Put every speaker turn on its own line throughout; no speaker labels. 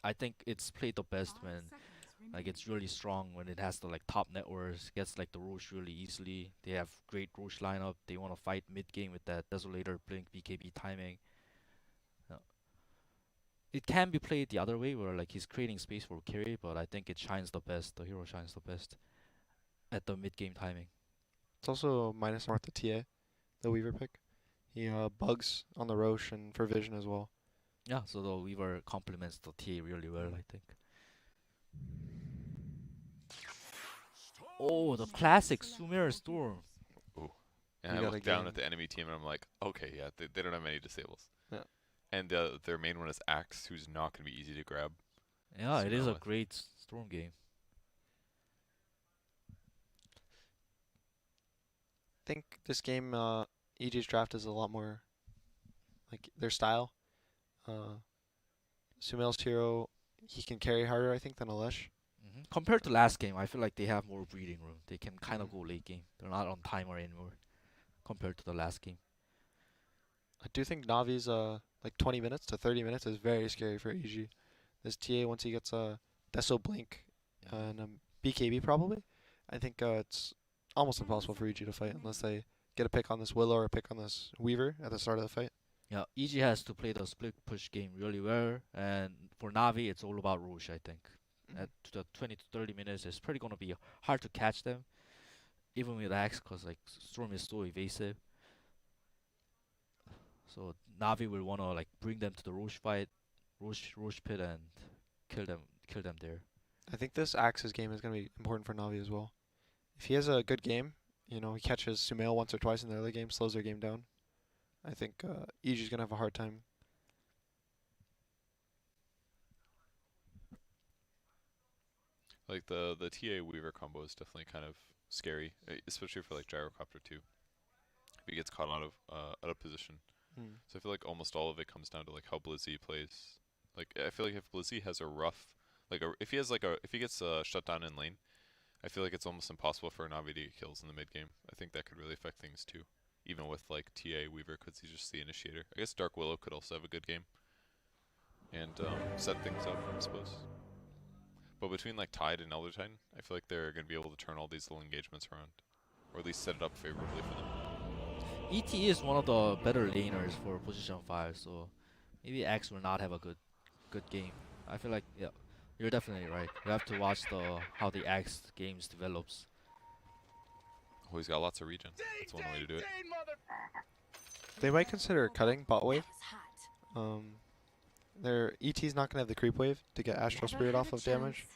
I think it's played the best when like it's really strong when it has the like top networks, gets like the Roche really easily. They have great Roche lineup. They want to fight mid game with that Desolator Blink BKB timing. Uh, It can be played the other way where like he's creating space for carry, but I think it shines the best. The hero shines the best at the mid game timing.
It's also minus one with the TA, the Weaver pick. He bugs on the Roche and for vision as well.
Yeah, so the Weaver complements the TA really well, I think. Oh, the classic Sumer Storm.
Ooh. And
You
I
got a
look down
game.
at the enemy team and I'm like, okay, yeah, they don't have many disables.
Yeah.
And their main one is Axe, who's not going to be easy to grab.
Yeah, it is
Sumer
a
with.
great Storm game.
I think this game, EG's draft is a lot more like their style. Sumail's hero, he can carry harder, I think, than Alesh.
Compared to last game, I feel like they have more breathing room. They can kind of
Mhm.
go late game. They're not on timer anymore compared to the last game.
I do think Navi's like 20 minutes to 30 minutes is very scary for EG. This TA once he gets a Deso Blink and BKB probably, I think it's almost impossible for EG to fight unless they get a pick on this Willow or a pick on this Weaver at the start of the fight.
Yeah, EG has to play the split push game really well, and for Navi, it's all about Roche, I think. At the 20 to 30 minutes, it's pretty gonna be hard to catch them, even with Axe, cause like Storm is so evasive. So Navi will wanna like bring them to the Roche fight, Roche pit, and kill them there.
I think this Axe's game is going to be important for Navi as well. If he has a good game, you know, he catches Sumail once or twice in the early game, slows their game down. I think EG's going to have a hard time.
Like the TA Weaver combo is definitely kind of scary, especially for like Gyrocopter too. If he gets caught out of position.
Mm.
So I feel like almost all of it comes down to like how Blizzy plays. Like I feel like if Blizzy has a rough, if he has if he gets shut down in lane, I feel like it's almost impossible for Navi to get kills in the mid game. I think that could really affect things too, even with like TA Weaver because he's just the initiator. I guess Dark Willow could also have a good game and set things up, I suppose. But between like Tide and Elder Titan, I feel like they're going to be able to turn all these little engagements around, or at least set it up favorably for them.
ET is one of the better laners for position 5, so maybe Axe will not have a good game. I feel like yeah, you're definitely right. You have to watch the how the Axe games develops.
Oh, he's got lots of regen. That's one way to do it.
They might consider cutting bot wave. Their ET's not going to have the creep wave to get Astral Spirit off of damage.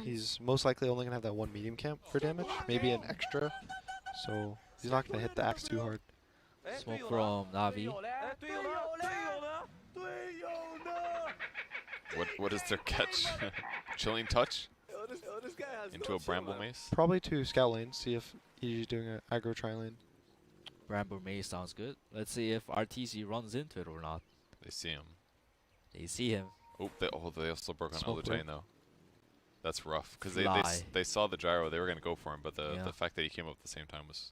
He's most likely only going to have that one medium camp for damage, maybe an extra. So he's not going to hit the axe too hard.
Smoke from Navi.
What is their catch? Chilling touch into a bramble mace.
Probably to scout lane, see if he's doing an aggro tri lane.
Bramble Maze sounds good. Let's see if RTC runs into it or not.
They see him.
They see him.
Oh, they also broke on
Smoke
Elder
break.
Titan though. That's rough because
Fly.
they saw the gyro. They were gonna go for him, but
Yeah.
the fact that he came up at the same time was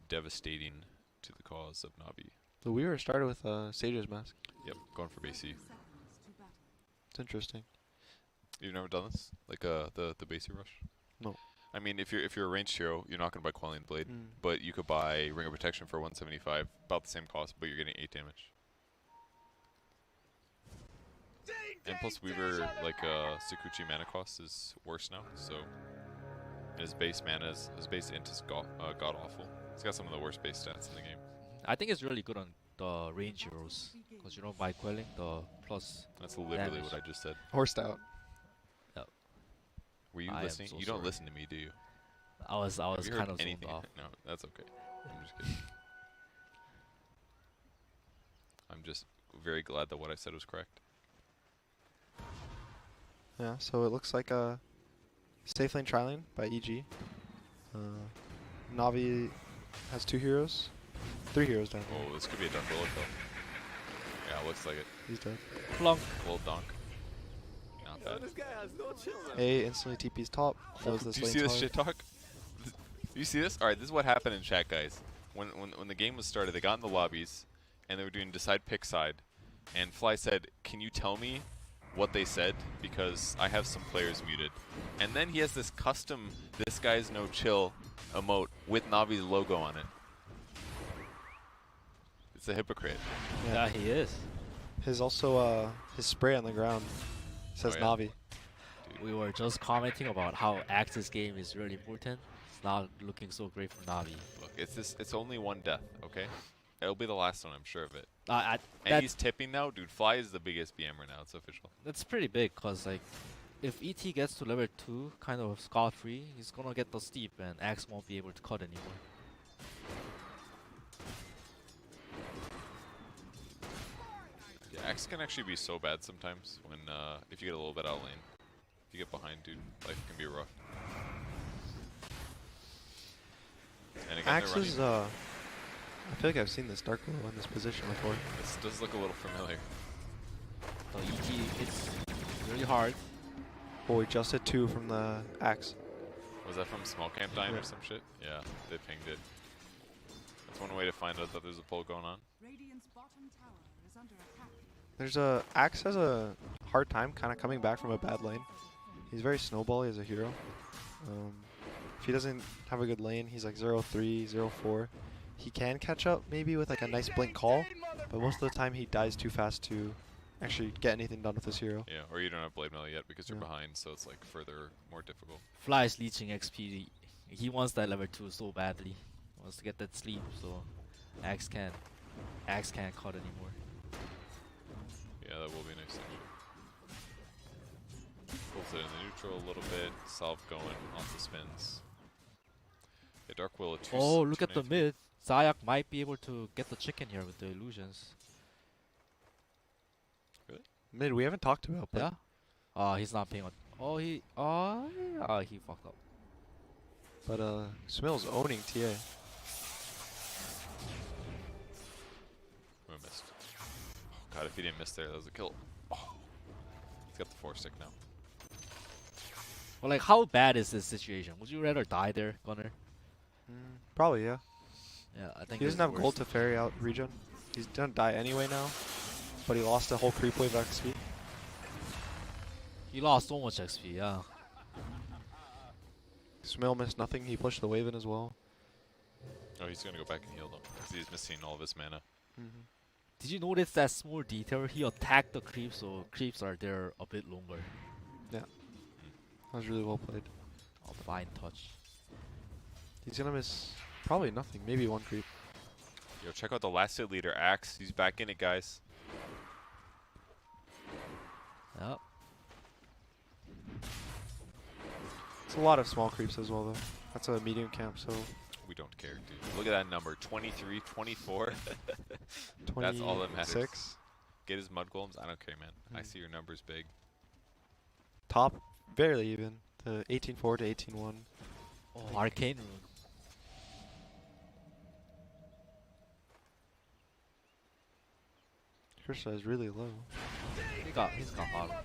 devastating to the cause of Navi.
The Weaver started with Sage's mask.
Yep, going for BC.
It's interesting.
You've never done this, like the BC rush?
No.
I mean, if you're a ranged hero, you're not gonna buy Quelling Blade,
Mm.
but you could buy Ring of Protection for 175, about the same cost, but you're getting 8 damage. And plus Weaver, like Sakuchi mana cost is worse now, so and his base mana his base int is god awful. He's got some of the worst base stats in the game.
I think it's really good on the range heroes because you know by quelling the plus.
That's literally
Damage.
what I just said.
Horsed out.
Were you
I am
listening?
so
You don't
sorry.
listen to me, do you?
I was
Have you heard
kind of zoned
anything?
off.
No, that's okay. I'm just kidding. I'm just very glad that what I said was correct.
Yeah, so it looks like a safe lane tri lane by EG. Navi has 2 heroes. 3 heroes down here.
Oh, this could be a Dark Willow kill. Yeah, looks like it.
He's dead.
Plunk.
Little donk. Not bad.
A instantly TP's top. Knows this
Do you
lane's
see this
hard.
shit talk? Do you see this? Alright, this is what happened in chat, guys. When the game was started, they got in the lobbies, and they were doing decide pick side. And Fly said, can you tell me what they said because I have some players muted. And then he has this custom "this guy's no chill" emote with Navi's logo on it. It's a hypocrite.
Yeah, he is.
His also his spray on the ground says
yeah.
Navi.
We were just commenting about how Axe's game is really important. It's not looking so great for Navi.
Look, it's only one death, okay? It'll be the last one, I'm sure of it.
And
And he's tipping now, dude. Fly is the biggest BMer now. It's official.
that's pretty big, cause like, if ET gets to level 2, kind of scot-free, he's gonna get the steep, and Axe won't be able to cut anymore.
Yeah, Axe can actually be so bad sometimes when if you get a little bit out of lane. If you get behind, dude, life can be rough. And again,
Axe is I feel like I've seen this Dark Willow in this position before.
this does look a little familiar.
So ET, it's really hard.
Oh, we just hit 2 from the Axe.
Was that from small camp time
Yeah.
or some shit? Yeah, they pinged it. That's one way to find out that there's a pull going on.
Radiant's bottom tower is under attack.
There's a Axe has a hard time kind of coming back from a bad lane. He's very snowbally as a hero. If he doesn't have a good lane, he's like 0-3, 0-4. He can catch up maybe with like a nice blink call, but most of the time he dies too fast to actually get anything done with this hero.
Yeah, or you don't have blade melee yet because you're
Yeah.
behind, so it's like further, more difficult.
Fly is leeching XP. He wants that level 2 so badly. He wants to get that sleep, so Axe can't cut anymore.
Yeah, that will be nice actually. Pulls it in the neutral a little bit. Salve going, lots of spins. Yeah, Dark Willow 2.
Oh, look at the mid. Zayak might be able to get the chicken here with the illusions.
Mid, we haven't talked about, but
Yeah? He's not paying on. He fucked up.
but Smill's owning TA.
I missed. Oh god, if he didn't miss there, that was a kill. Oh. He's got the 4-stick now.
Well, like, how bad is this situation? Would you rather die there, Gunner?
Probably, yeah.
Yeah, I think
He
it's
doesn't
the
have gold
worst.
to ferry out regen. He's gonna die anyway now, but he lost a whole creep wave XP.
He lost so much XP, yeah.
Smill missed nothing. He pushed the wave in as well.
Oh, he's gonna go back and heal though, because he's missing all of his mana.
Did you notice that small detail? He attacked the creeps, so creeps are there a bit longer.
That was really well played.
A fine touch.
He's gonna miss probably nothing, maybe 1 creep.
Yo, check out the last hit leader, Axe. He's back in it, guys.
Yep.
It's a lot of small creeps as well, though. That's a medium camp, so
We don't care, dude. Look at that number, 23, 24. That's all that matters.
26.
Get his mud golems. I don't care, man. I see your numbers big.
Top, barely even. The 18-4 to 18-1.
Oh, Arcane Rune.
Krishna is really low.
He's got bottom.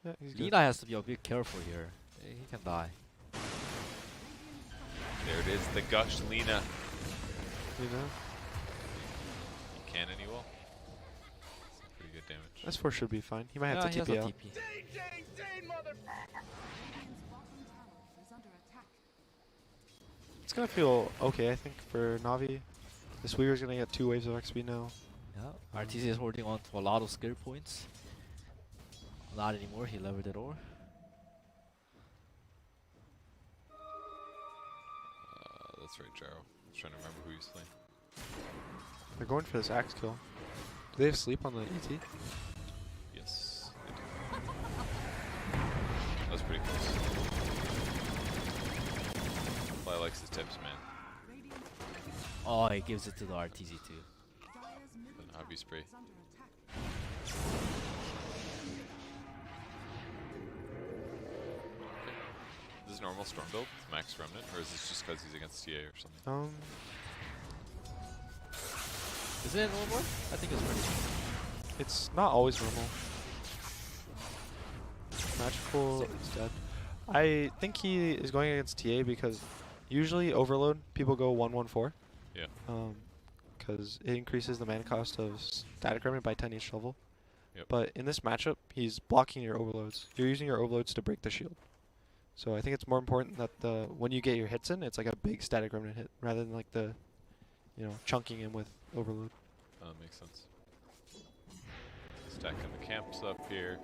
Yeah, he's good.
Lina has to be a bit careful here. He can die.
There it is, the gush Lina.
You know?
He can and he will. Some pretty good damage.
S4 should be fine. He might
Yeah,
have
he
to
has
TP
a
out.
TP.
Radiant's bottom tower is under attack.
It's gonna feel okay, I think, for Navi. This Weaver's gonna get 2 waves of XP now.
Yeah, RTC is holding on to a lot of skill points. Not anymore, he leveled it over.
That's right, Jaro. I was trying to remember who he's playing.
They're going for this axe kill. Do they have sleep on the ET?
Yes, they do. That was pretty close. Fly likes his tips, man.
Radiant's
Oh, he gives it to the RTZ too.
Dire's middle
An obvious spray.
is under attack.
Is this normal storm build? Max Remnant? Or is this just because he's against TA or something?
Is it normal? I think it's pretty.
It's not always normal. Magical is dead. I think he is going against TA because usually Overload, people go 1-1-4.
Yeah.
Because it increases the mana cost of Static Remnant by 10 each level.
Yep.
But in this matchup, he's blocking your overloads. You're using your overloads to break the shield. So I think it's more important that when you get your hits in, it's like a big static remnant hit rather than like the, chunking him with overload.
Makes sense. Stacking the camps up here.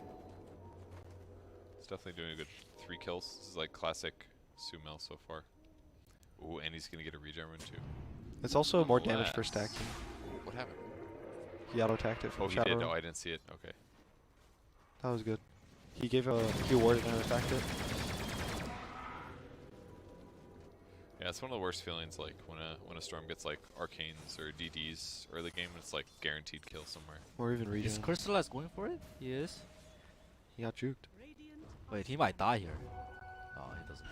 It's definitely doing a good 3 kills. This is like classic Sumel so far. Ooh, and he's gonna get a regen rune too.
It's also more damage for stacking.
What happened?
He auto-attacked it from
Oh, he
Shadow
did.
Realm.
Oh, I didn't see it. Okay.
That was good. He gave a Q ward and then attacked it.
Yeah, it's one of the worst feelings, like when a storm gets like arcanes or DDs early game, it's like guaranteed kill somewhere.
Or even
Is
regen.
Crystallize going for it? He is.
He got juked.
Radiant
Wait, he might die here. Oh, he doesn't.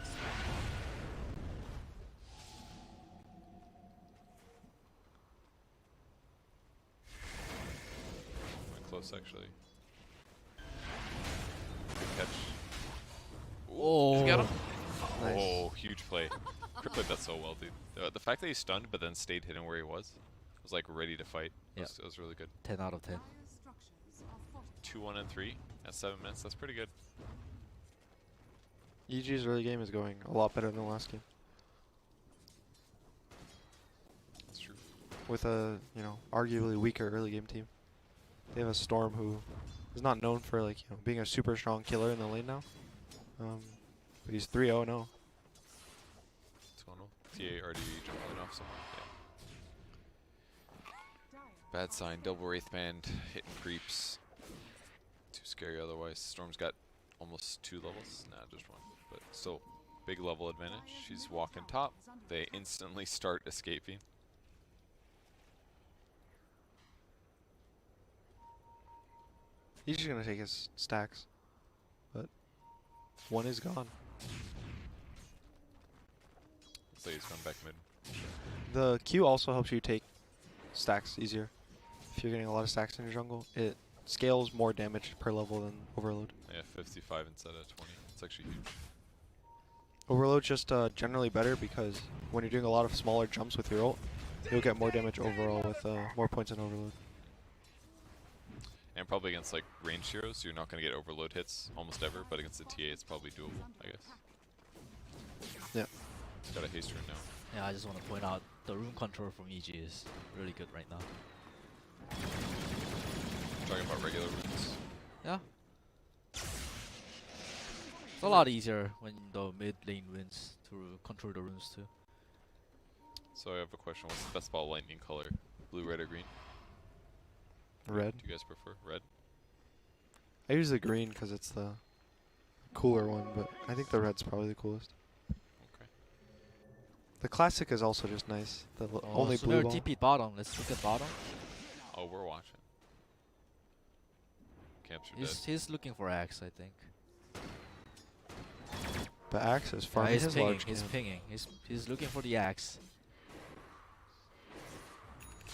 Went close actually. Good catch.
Oh,
He's got him.
Nice.
Oh, huge play. Crit played that so well, dude. The fact that he stunned but then stayed hidden where he was like ready to fight.
Yeah.
It was really good.
10 out of 10.
Dire's structures are fortified.
2-1 and 3 at 7 minutes. That's pretty good.
EG's early game is going a lot better than last game.
That's true.
With a, arguably weaker early game team. They have a Storm who is not known for being a super strong killer in the lane now. But he's 3-0 now.
What's going on? TA already jumping off somewhere. Yeah.
Dire
Bad sign. Double Wraith Band hitting creeps. Too scary otherwise. Storm's got almost 2 levels. Nah, just 1. But still, big level advantage. She's walking top. They instantly start escaping.
He's just gonna take his stacks. But one is gone.
So he's going back mid.
The Q also helps you take stacks easier. If you're getting a lot of stacks in your jungle, it scales more damage per level than Overload.
Yeah, 55 instead of 20. It's actually huge.
Overload's just generally better because when you're doing a lot of smaller jumps with your ult, you'll get more damage overall with more points in Overload.
And probably against like ranged heroes, you're not going to get overload hits almost ever, but against the TA it's probably doable, I guess.
Yeah.
Got a haste rune now.
Yeah, I just want to point out the rune control from EG is really good right now.
Talking about regular runes.
Yeah. It's a lot easier when the mid lane wins to control the runes too.
So I have a question. What's the best ball lightning color? Blue, red, or green?
Red.
Do you guys prefer red?
I use the green because it's the cooler one, but I think the red's probably the coolest.
Okay.
The classic is also just nice. The only
so
blue
they're
ball.
TP bottom. Let's look at bottom.
Oh, we're watching. Camps are dead.
He's looking for Axe, I think.
But Axe is
Yeah,
farming
he's
his
pinging.
large
He's
camp.
pinging. He's looking for the Axe.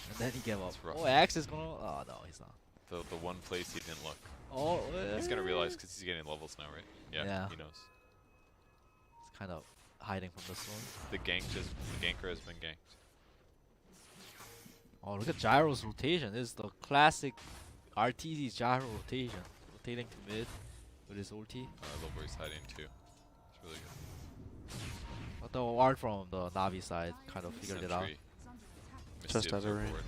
And then he gave up.
That's rough.
Oh, Axe is gonna. Oh no, he's not.
The one place he didn't look.
Oh,
He's gonna realize because he's getting levels now, right? Yeah,
Yeah.
he knows.
He's kind of hiding from this one.
The ganker has been ganked.
Oh, look at Gyro's rotation. This is the classic RTZ gyro rotation. Rotating to mid with his ulti.
I love where he's hiding too. It's really good.
But the ward from the Navi side kind of figured it out.
Sentry.
is under attack.
Missed
Just
the
out of
observe
range.
ward.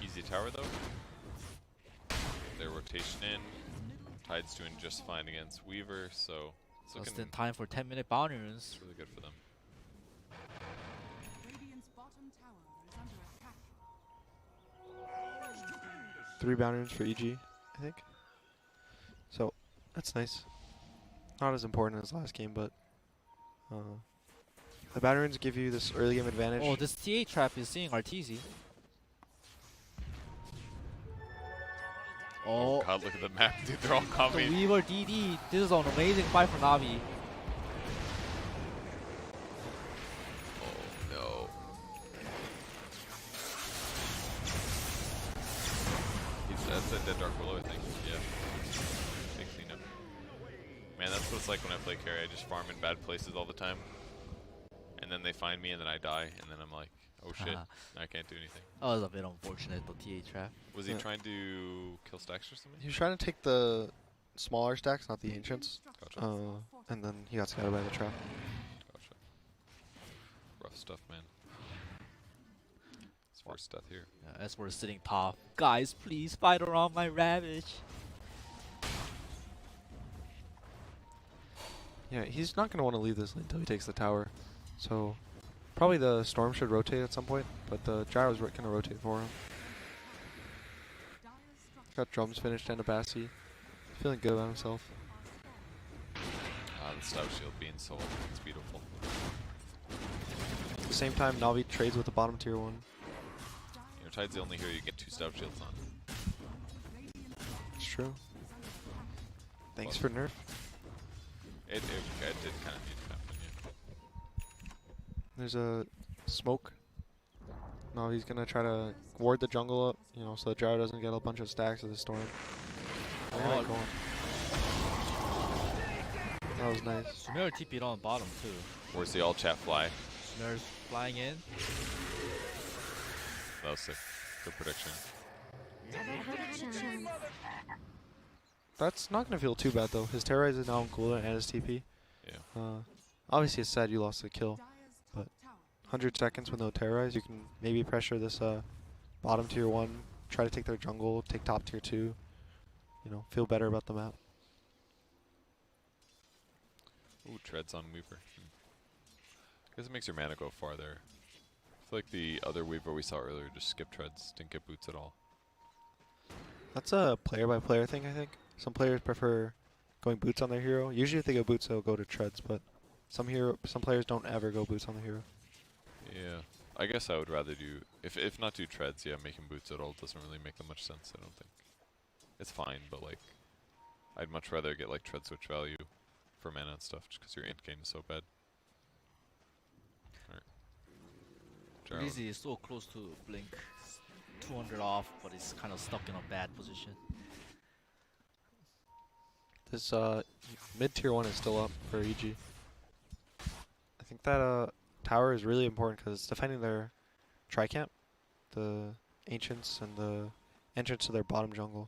Easy tower though. Their rotation in. Tide's doing just fine against Weaver, so it's
Just
looking
in time for 10-minute bounty runes.
really good for them.
Radiant's bottom tower is under attack.
3 bounty runes for EG, I think. So that's nice. Not as important as last game, but the bounty runes give you this early game advantage.
Oh, this TA trap is seeing RTZ. Oh,
God, look at the map, dude. They're all
the
coming.
Weaver DD. This is an amazing fight for Navi.
Oh no. That's a dead dark below, I think. Yeah. Big cleanup. Man, that's what it's like when I play carry. I just farm in bad places all the time. And then they find me and then I die. And then I'm like, Oh shit! I can't do anything.
That was a bit unfortunate, the TA trap.
Was he
Yeah.
trying to kill stacks or something?
He was trying to take the smaller stacks, not the ancients.
Gotcha.
And then he got scattered by the trap.
Gotcha. Rough stuff, man. His first death here.
Yeah, as we're sitting top, guys, please fight around my Ravage.
Yeah, he's not going to want to leave this lane until he takes the tower. So probably the Storm should rotate at some point, but the Gyro's going to rotate for him. Got drums finished and a Bassi. Feeling good about himself.
Ah, the stout shield being so it's beautiful.
At the same time, Navi trades with the bottom tier 1.
You know, Tide's the only hero you get 2 stout shields on.
It's true. Thanks for nerf.
It did kind of need to happen, yeah.
There's a smoke. Navi's going to try to ward the jungle up, you know, so the Gyro doesn't get a bunch of stacks of the Storm.
Oh,
Going. That was nice.
Sumer TP'd on bottom too.
Where's the all chat fly?
Sumer's flying in.
That was sick. Good prediction.
That's not going to feel too bad though. His Terrorize is now on cooldown and his TP.
Yeah.
Obviously it's sad you lost the kill. But 100 seconds with no Terrorize, you can maybe pressure this bottom tier 1, try to take their jungle, take top tier 2. You know, feel better about the map.
Ooh, treads on Weaver. I guess it makes your mana go farther. I feel like the other Weaver we saw earlier just skipped treads, didn't get boots at all.
That's a player by player thing, I think. Some players prefer going boots on their hero. Usually if they go boots, they'll go to treads, but some players don't ever go boots on the hero.
Yeah. I guess I would rather do, if not do treads, yeah, making boots at all doesn't really make that much sense, I don't think. It's fine, but like, I'd much rather get like tread switch value for mana and stuff, just because your int game is so bad. Alright.
Breezy is so close to Blink. 200 off, but he's kind of stuck in a bad position.
This mid tier 1 is still up for EG. I think that tower is really important because it's defending their tri-camp, the ancients, and the entrance to their bottom jungle.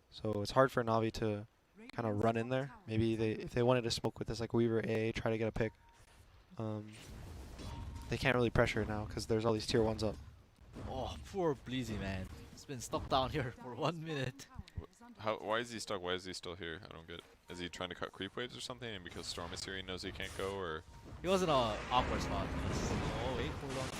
So it's hard for Navi to kind of run in there. Maybe if they wanted to smoke with this like Weaver AA, try to get a pick. They can't really pressure it now because there's all these tier 1s up.
Oh, poor Bleezy, man. He's been stuck down here for 1 minute.
Why is he stuck? Why is he still here? I don't get it. Is he trying to cut creep waves or something? And because Storm is here, he knows he can't go, or?
He was in a awkward spot. Oh, wait, hold on to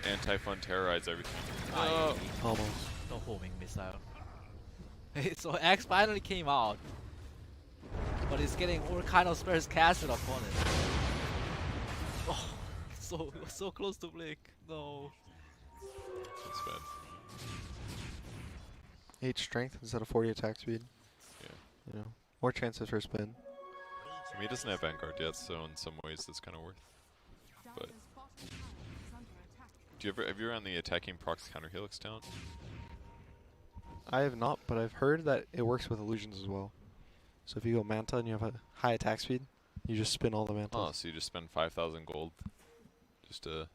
it.
Anti-fun terrorize everything.
Oh.
Almost.
No homing missile. So Axe finally came out. But he's getting all kind of spells casted upon it. Oh, so close to Blink. No.
That's bad.
8 strength instead of 40 attack speed.
Yeah.
You know, more chances for spin.
I mean, he doesn't have Vanguard yet, so in some ways that's kind of worth. But do you ever have you ever on the attacking procs counter helix talent?
I have not, but I've heard that it works with illusions as well. So if you go Manta and you have a high attack speed, you just spin all the Mantas.
Oh, so you just spend 5,000 gold just to...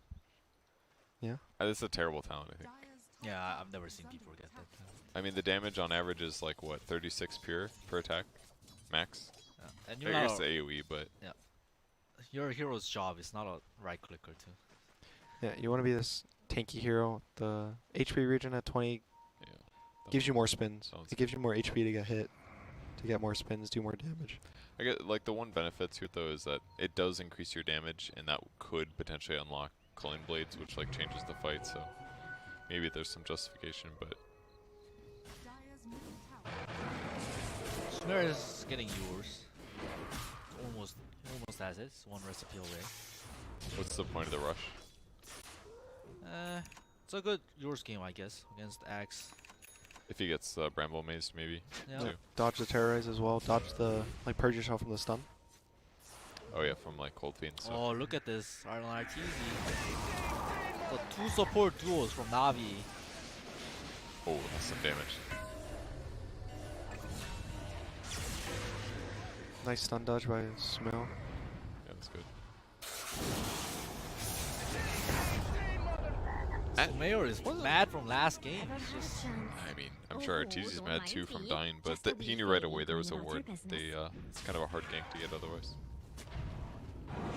Yeah.
It's a terrible talent, I think.
Yeah, I've never seen people get that.
I mean, the damage on average is like, what, 36 pure per attack? Max?
And
I
you're
guess
not
the AoE, but...
your hero's job is not a right clicker too.
Yeah, you want to be this tanky hero. The HP region at 20
Yeah.
gives you more spins.
Sounds
It gives you more HP to get hit, to get more spins, do more damage.
I get like the one benefit to it though is that it does increase your damage, and that could potentially unlock Culling Blades, which like changes the fight. So maybe there's some justification, but
Sumer is getting yours. Almost has it. It's one recipe away.
what's the point of the rush?
It's a good yours game, I guess, against Axe.
If he gets Bramble Mazed, maybe.
Yeah.
Too.
Dodge the Terrorize as well. Dodge the, like, purge yourself from the stun.
Oh yeah, from like Cold Feet and stuff.
Oh, look at this. Arlen Arteezy. The 2 support duos from Navi.
Oh, that's some damage.
Nice stun dodge by Smell.
Yeah, that's good. And-
So Mayor is mad from last game. It's just
I mean, I'm sure Arteezy's mad too from dying, but he knew right away there was a ward. It's kind of a hard gank to get otherwise.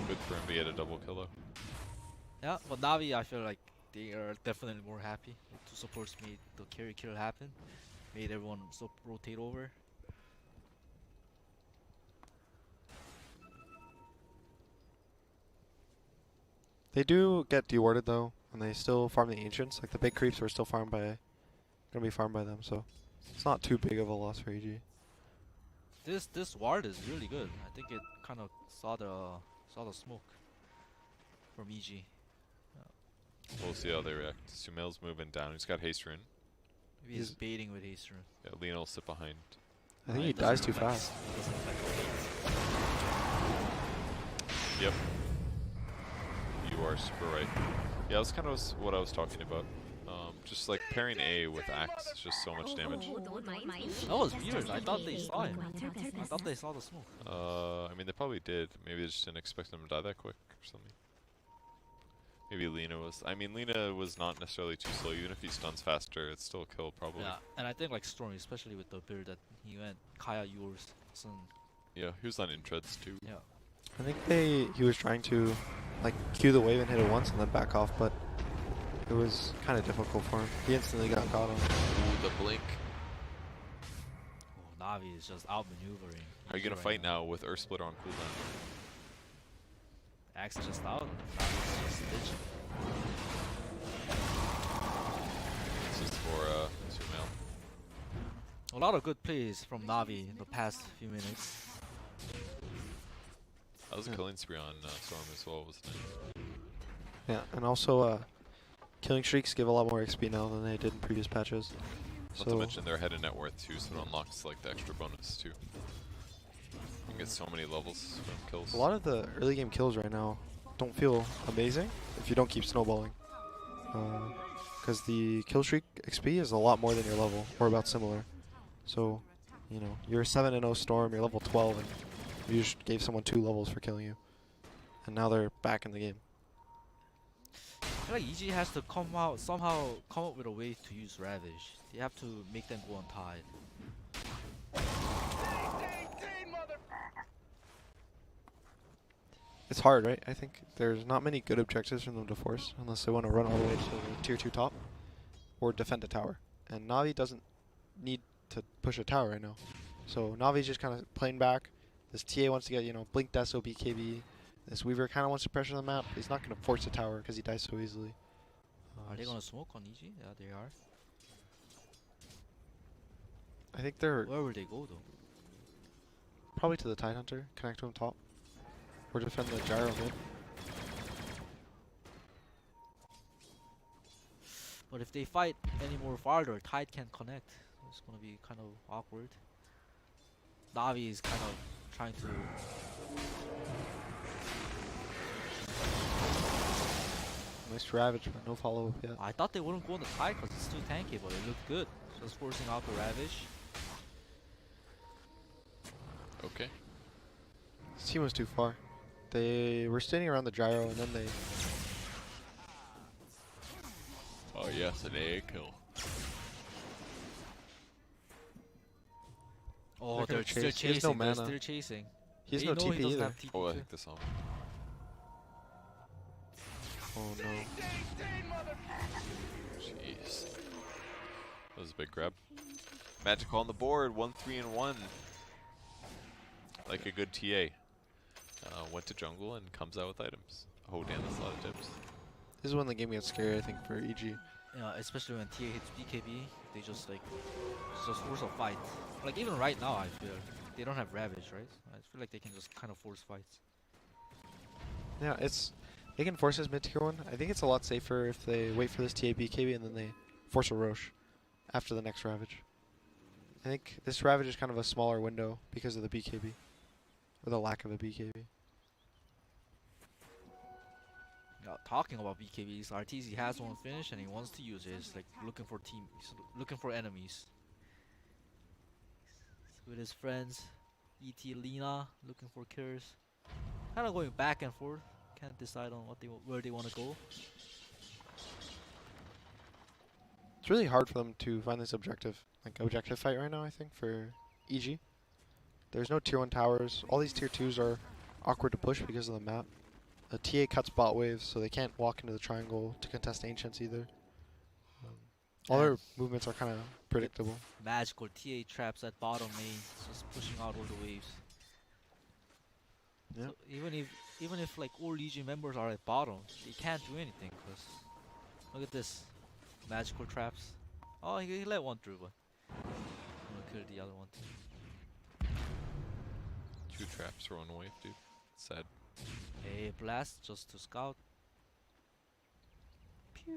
Good for him to get a double kill though.
yeah, but Navi, I feel like they are definitely more happy. The two supports made the carry kill happen, made everyone rotate over.
They do get dewarded though, and they still farm the ancients. Like the big creeps are still gonna be farmed by them, so it's not too big of a loss for EG.
This ward is really good. I think it kind of saw the smoke from EG.
We'll see how they react. Sumail's moving down. He's got haste rune.
Maybe he's baiting with haste rune.
Yeah, Lena will sit behind.
I think he
It
dies
doesn't
too
affect-
fast.
doesn't affect the bait.
Yep. You are super right. Yeah, that's kind of what I was talking about. Just like pairing A with Axe is just so much damage.
That was weird. I thought they saw him. I thought they saw the smoke.
I mean, they probably did. Maybe they just didn't expect them to die that quick or something. Maybe Lena was. I mean, Lena was not necessarily too slow. Even if he stuns faster, it's still a kill probably.
Yeah, and I think like Stormy, especially with the build that he went, Kaya yours,
Yeah, he was on intreads too.
yeah.
I think he was trying to like cue the wave and hit it once and then back off, but it was kind of difficult for him. He instantly got caught on.
Ooh, the blink.
Oh, Navi is just outmaneuvering.
Are you gonna fight now with Earth Splitter on cooldown?
Axe just out. Navi's just ditching.
This is for Sumail.
A lot of good plays from Navi in the past few minutes.
That was a
Yeah.
killing spree on Storm as well, wasn't it?
Yeah, and also killing streaks give a lot more XP now than they did in previous patches.
Not to mention they're ahead of net worth too, so it unlocks like the extra bonus too. You can get so many levels from kills.
a lot of the early game kills right now don't feel amazing if you don't keep snowballing. Because the kill streak XP is a lot more than your level, or about similar. So, you know, you're 7-0 Storm, you're level 12, and you just gave someone 2 levels for killing you. And now they're back in the game.
I feel like EG has to somehow come up with a way to use Ravage. They have to make them go untied.
It's hard, right? I think there's not many good objectives for them to force, unless they want to run all the way to the tier 2 top, or defend a tower. And Navi doesn't need to push a tower right now. So Navi's just kind of playing back. This TA wants to get, you know, Blink Deso, BKB. This Weaver kind of wants to pressure the map. He's not going to force a tower because he dies so easily.
Are they gonna smoke on EG? Yeah, they are.
I think they're
Where would they go though?
probably to the Tidehunter, connect to him top, or defend the Gyro mid.
But if they fight any more farther, Tide can't connect. It's gonna be kind of awkward. Navi is kind of trying to.
Nice Ravage, but no follow-up yet.
I thought they wouldn't go on the Tide because it's too tanky, but it looked good. Just forcing out the Ravage.
Okay.
This team was too far. They were standing around the Gyro, and then they...
Oh yes, an AA kill.
Oh,
They're
they're
gonna chase. He has no
chasing. They're
mana.
still chasing.
He has
They
no
know he
TP
doesn't
either.
have TP
Oh, I
too.
think this on.
Oh no.
Jeez. That was a big grab. Magical on the board, 1-3 and 1. Like a good TA. Went to jungle and comes out with items. Oh damn, that's a lot of tips.
This is when the game gets scary, I think, for EG.
Yeah, especially when TA hits BKB, they just like just force a fight. Like even right now, I feel they don't have Ravage, right? I feel like they can just kind of force fights.
Yeah, they can force this mid-tier one. I think it's a lot safer if they wait for this TA BKB and then they force a Roche after the next Ravage. I think this Ravage is kind of a smaller window because of the BKB. Or the lack of a BKB.
Yeah, talking about BKBs, RTZ has one finish and he wants to use it. He's like looking for looking for enemies. He's with his friends, ET Lena, looking for cures. Kind of going back and forth. can't decide on where they want to go.
It's really hard for them to find this objective fight right now, I think, for EG. There's no tier 1 towers. All these tier 2s are awkward to push because of the map. The TA cuts bot waves, so they can't walk into the triangle to contest Ancients either. All their movements are kind of predictable.
Magical TA traps at bottom main, just pushing out all the waves.
Yeah.
So even if like all Legion members are at bottom, they can't do anything. Cause look at this, magical traps. Oh, he let one through, but I'm gonna kill the other one.
2 traps for 1 wave, dude. Sad.
A blast just to scout. Pew.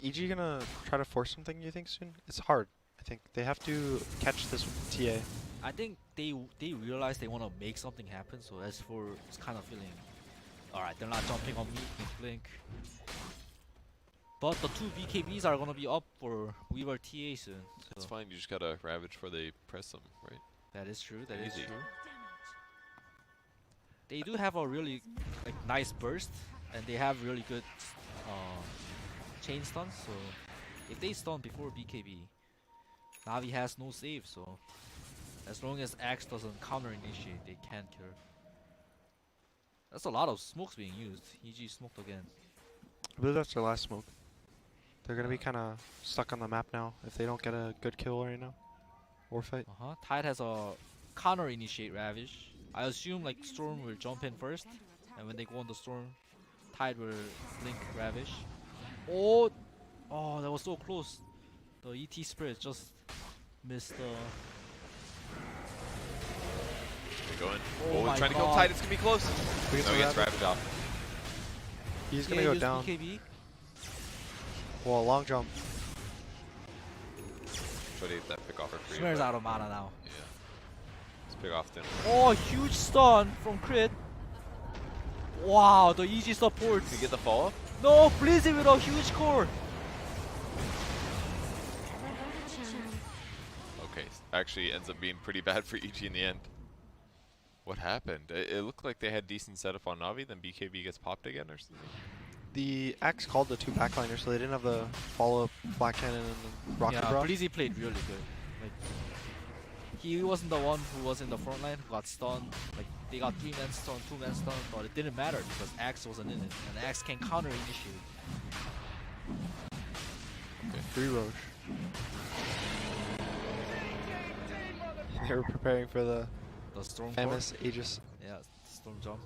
Is EG gonna try to force something, you think, soon? It's hard. I think they have to catch this TA.
I think they realize they want to make something happen. So as for it's kind of feeling, all right, they're not jumping on me, blink. But the 2 BKBs are gonna be up for Weaver TA soon.
It's
So
fine. You just gotta ravage before they press them, right?
that is true. That is
Easy.
true. They do have a really like nice burst, and they have really good chain stuns. So if they stun before BKB, Navi has no save. So as long as Axe doesn't counter initiate, they can't cure. That's a lot of smokes being used. EG smoked again.
I believe that's their last smoke. They're gonna be kind of stuck on the map now if they don't get a good kill right now. Or fight.
Tide has a counter initiate Ravage. I assume like Storm will jump in first, and when they go on the Storm, Tide will blink Ravage. Oh, that was so close. The ET Spirit just missed the.
They're going.
Oh
Oh,
my
trying to kill
God.
Tide. It's gonna be close.
We get
No, he
some
gets
ravage.
ravaged off.
He's gonna go
use
down.
BKB.
Well, long jump.
Try to get that pick off for free.
Shimmer's
but-
out of mana now.
Yeah. Let's pick off then.
Oh, huge stun from Crit. Wow, the EG support.
Did you get the follow up?
No, Blizzy with a huge core.
Okay, actually ends up being pretty bad for EG in the end. What happened? It looked like they had decent setup on Navi, then BKB gets popped again or something.
The Axe called the 2 backliners, so they didn't have the follow-up Black Cannon and Rocket
Yeah,
Barrage.
Blizzy played really good. Like, he wasn't the one who was in the front line who got stunned. Like, they got 3-man stun, 2-man stun, but it didn't matter because Axe wasn't in it, and Axe can counter initiate.
Free Roche. They were preparing for the
The Storm Core.
famous Aegis.
Yeah, Storm Jump.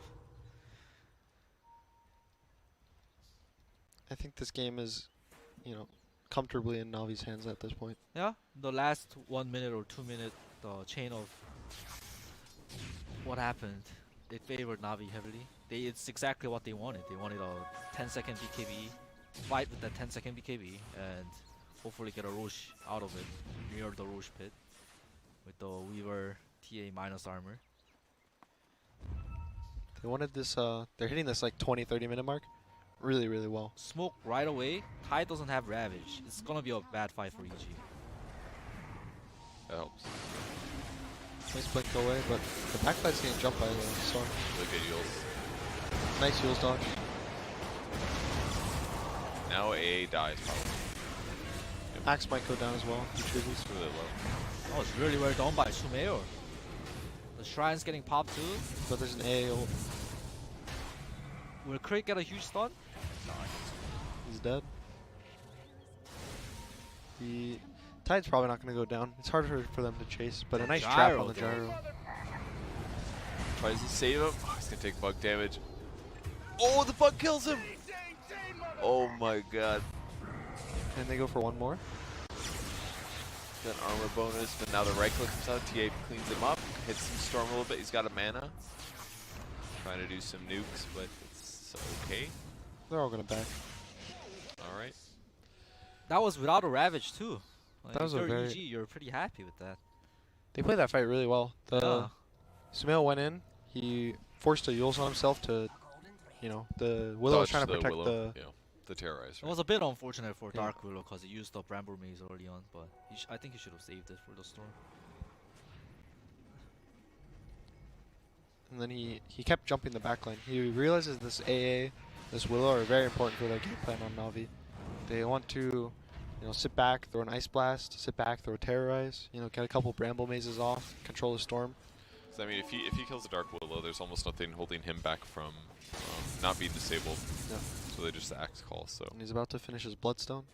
I think this game is, comfortably in Navi's hands at this point.
Yeah, the last 1 minute or 2 minute, the chain of what happened, it favored Navi heavily. It's exactly what they wanted. They wanted a 10-second BKB, fight with that 10-second BKB, and hopefully get a Roche out of it, near the Roche pit, with the Weaver TA minus armor.
They wanted this, they're hitting this like 20-30 minute mark really, really well.
Smoke right away. Tide doesn't have Ravage. It's gonna be a bad fight for EG.
That helps.
Nice blink away, but the backlight's getting jumped by the storm.
Look at Yules.
Nice heals dodge.
Now AA dies probably.
Axe might go down as well. He chooses.
It's really low.
Oh, it's really well done by Sumayor. The Shrine's getting popped too.
But there's an AA ult.
Will Crit get a huge stun?
He's dead. The Tide's probably not going to go down. It's harder for them to chase, but a nice trap
Gyro
on the
though.
gyro.
Tries to save him. Oh, he's gonna take bug damage. Oh, the bug kills him! Oh my god.
And they go for one more.
Got an armor bonus, but now the right click comes out. TA cleans him up, hits some storm a little bit. He's got a mana. Trying to do some nukes, but it's okay.
They're all going to back.
Alright.
That was without a Ravage too. Like,
That was
if
a
you're
very-
EG, you're pretty happy with that.
They played that fight really well.
Yeah.
Sumail went in. He forced a Yules on himself to, the Willow was
Dodge
trying to
the
protect
Willow. Yeah. The terrorize.
It
Right?
was a bit unfortunate for
Yeah.
Dark Willow because he used the Bramble Maze early on, but I think he should have saved it for the Storm.
And then he kept jumping the backline. He realizes this AA, this Willow are very important for their game plan on Navi. They want to, sit back, throw an Ice Blast, sit back, throw a Terrorize, get a couple Bramble Mazes off, control the Storm.
So, I mean, if he kills a Dark Willow, there's almost nothing holding him back from not being disabled.
Yeah.
So they just axe call. So
And he's about to finish his Bloodstone.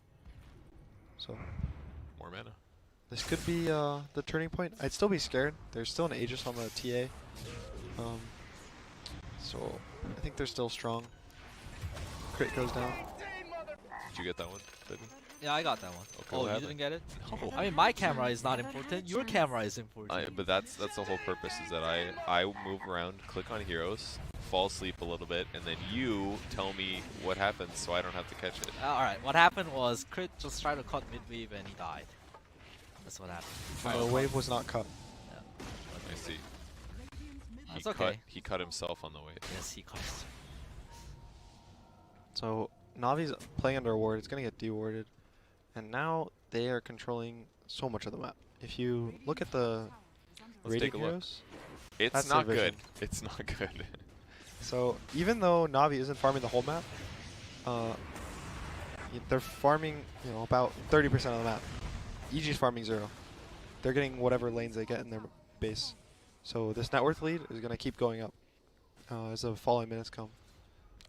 So
more mana.
this could be the turning point. I'd still be scared. There's still an Aegis on the TA. So I think they're still strong. Crit goes down.
Did you get that one, baby?
Yeah, I got that one.
Okay,
Oh,
what
you
happened?
didn't get it?
No.
I mean, my camera is not important. Your camera is important.
But that's the whole purpose, is that I move around, click on heroes, fall asleep a little bit, and then you tell me what happens so I don't have to catch it.
Alright, what happened was Crit just tried to cut mid-wave and he died. That's what happened.
The wave was not cut.
I see.
That's okay.
He cut himself on the way.
Yes, he cut.
So Navi's playing under a ward. It's going to get dewarded. And now they are controlling so much of the map. If you look at the
Let's
rated
take a look.
heroes,
It's
That's
not
their
good.
vision.
It's not good.
so even though Navi isn't farming the whole map, they're farming about 30% of the map. EG's farming 0. They're getting whatever lanes they get in their base. So this net worth lead is going to keep going up as the following minutes come.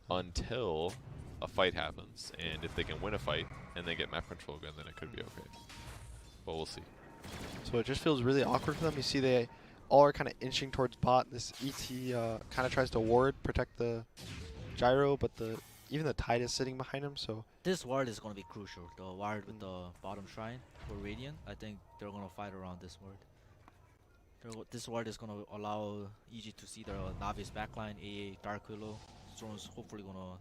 Until a fight happens, and if they can win a fight and they get map control again, then it could be okay. But we'll see.
So it just feels really awkward for them. You see they all are kind of inching towards bot. This ET kind of tries to ward, protect the gyro, but even the tide is sitting behind him. So
This ward is going to be crucial. The ward with the bottom shrine for Radiant. I think they're going to fight around this ward. This ward is going to allow EG to see their Navi's backline, AA, Dark Willow. Storm's hopefully going to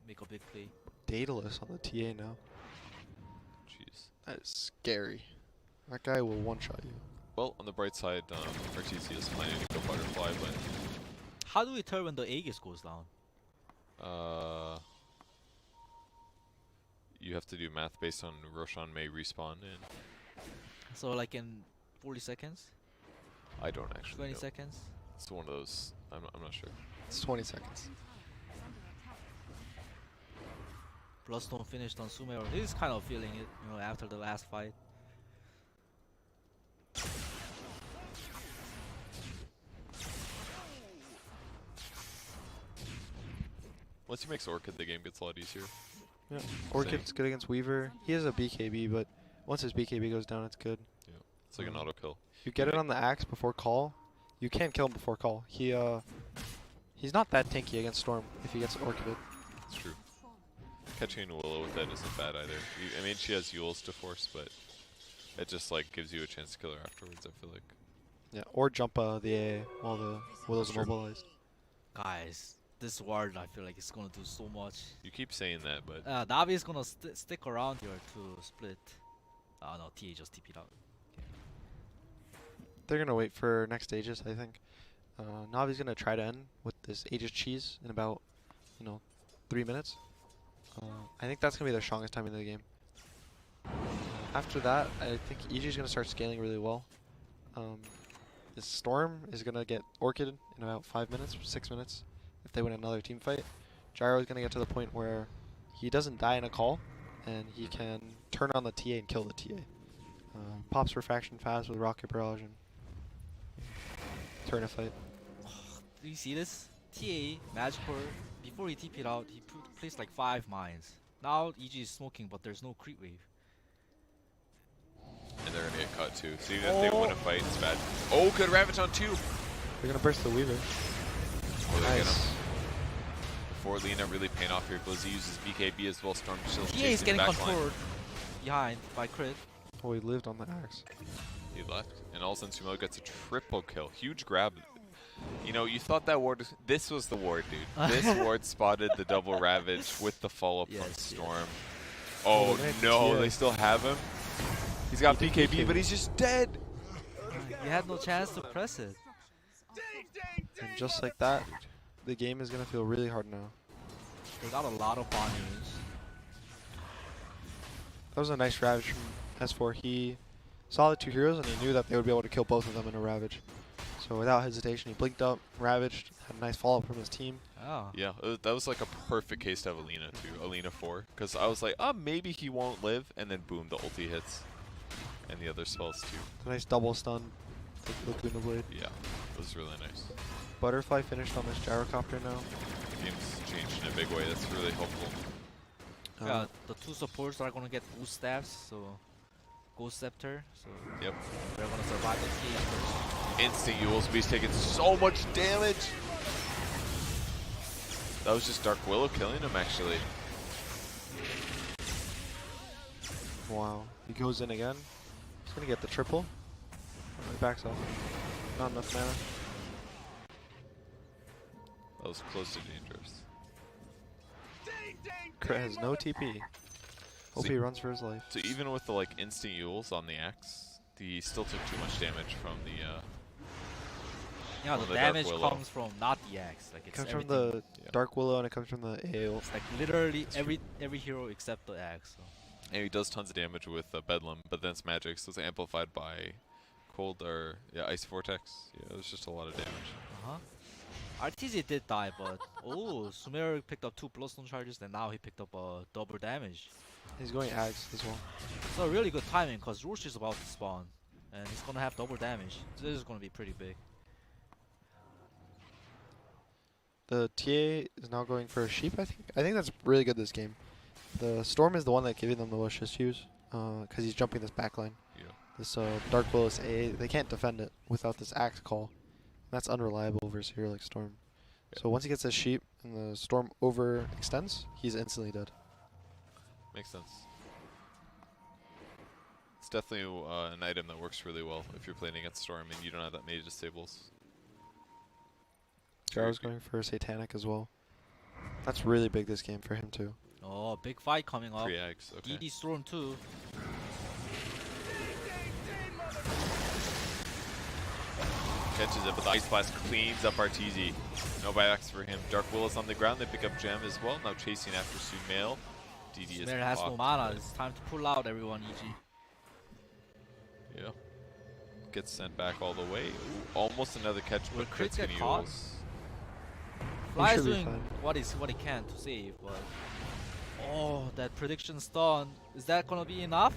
make a big play.
Daedalus on the TA now.
Jeez.
That is scary. That guy will one-shot you.
Well, on the bright side, RTC is planning to go butterfly, but
How do we tell when the Aegis goes down?
you have to do math based on Roshan may respawn, and
So like in 40 seconds?
I don't actually
20
know.
seconds?
It's one of those. I'm not sure.
It's 20 seconds.
Bloodstone finished on Sumer. He's kind of feeling it, after the last fight.
Once he makes Orchid, the game gets a lot easier.
Yeah. Orchid's good against Weaver. He has a BKB, but once his BKB goes down, it's good.
Yeah, it's like an auto kill.
If you get it on the axe before call, you can't kill him before call. He's not that tanky against Storm if he gets Orchided.
It's true. Catching Willow with that isn't bad either. I mean, she has Yules to force, but it just like gives you a chance to kill her afterwards. I feel like.
Yeah, or jump the AA while the Willow's
Sure.
immobilized.
Guys, this ward I feel like it's gonna do so much.
You keep saying that, but
Navi is gonna stick around here to split. Oh no, TA just TP'd out.
They're gonna wait for next Aegis, I think. Navi's gonna try to end with this Aegis cheese in about, 3 minutes. I think that's gonna be their strongest time in the game. After that, I think EG's gonna start scaling really well. This Storm is gonna get Orchid in about 5 minutes, 6 minutes, if they win another team fight. Gyro is gonna get to the point where he doesn't die in a call, and he can turn on the TA and kill the TA. Pops Refraction fast with Rocket Barrage and turn a fight.
Do you see this? TA, Magical, before he TP'd out, he placed like 5 mines. Now EG is smoking, but there's no creep wave.
and they're gonna get cut too. So even if they win a fight, it's bad. Oh, good Ravage too.
They're gonna burst the Weaver.
Oh, they get him. Before Lena really paying off here, Glizzy uses BKB as well. Storm still
TA is
chasing
getting
the back line.
controlled behind by Crit.
Oh, he lived on the axe.
He left, and all of a sudden Sumo gets a triple kill. Huge grab. You thought that ward. This was the ward, dude. This ward spotted the double Ravage with the follow-up from
Yes,
Storm.
Oh,
Oh
they
no,
yeah.
they still have him. He's got
He did
BKB,
BKB.
but he's just dead.
He had no chance to press it.
And just like that, the game is gonna feel really hard now.
They got a lot of bonners.
That was a nice Ravage from S4. He saw the two heroes and he knew that they would be able to kill both of them in a Ravage. So without hesitation, he blinked up, Ravaged, had a nice follow-up from his team.
Oh.
Yeah, that was like a perfect case to have Alina too. Alina 4. Because I was like, oh, maybe he won't live. And then boom, the ulti hits. And the other spells too.
A nice double stun with Lacuna Blade.
Yeah, it was really nice.
Butterfly finished on this gyrocopter now.
Game's changed in a big way. That's really helpful.
Yeah, the two supports are gonna get boost staffs, so Ghost Scepter, so
Yep.
they're gonna survive the TA first.
Instinct Yule's Beast taking so much damage. That was just Dark Willow killing him, actually.
Wow. He goes in again. He's gonna get the triple. Oh, he backs off. Not enough mana.
That was close to dangerous.
Crit has no TP. Hope
See-
he runs for his life.
So even with the like Instinct Yules on the axe, he still took too much damage from the
Yeah,
From
the
the Dark
damage
Willow.
comes from not the axe, like
It
it's
comes from
everything.
the
Yeah.
Dark Willow and it comes from the AO.
It's like literally
That's true.
every hero except the axe. So.
and he does tons of damage with Bedlam, but then it's magic, so it's amplified by cold or ice vortex. Yeah, it was just a lot of damage.
Uh-huh. RTZ did die, but oh, Sumer picked up 2 Bloodstone charges, and now he picked up double damage.
He's going Axe as well.
So really good timing, cause Roche is about to spawn, and he's gonna have double damage. So this is gonna be pretty big.
The TA is now going for a sheep, I think. I think that's really good this game. The Storm is the one that's giving them the most issues, because he's jumping this backline.
Yeah.
This Dark Willow's AA, they can't defend it without this Axe call. That's unreliable versus a hero like Storm.
Yeah.
So once he gets this sheep and the Storm overextends, he's instantly dead.
Makes sense. It's definitely an item that works really well if you're playing against Storm and you don't have that many disables.
Jaro's going for Satanic as well. That's really big this game for him too.
Oh, big fight coming up.
3 eggs, okay.
DD Storm too.
Catches it, but the Ice Blast cleans up RTZ. No buybacks for him. Dark Willow's on the ground. They pick up Gem as well. Now chasing after Sumail. DD is
Sumer has no
blocked,
mana.
but
It's time to pull out everyone, EG.
Yeah. Gets sent back all the way. Ooh, almost another catch,
Will
but
crit
crit's
get
gonna
caught?
use.
Fly is
should be
doing
fine.
what he can to save, but oh, that prediction stun, is that gonna be enough?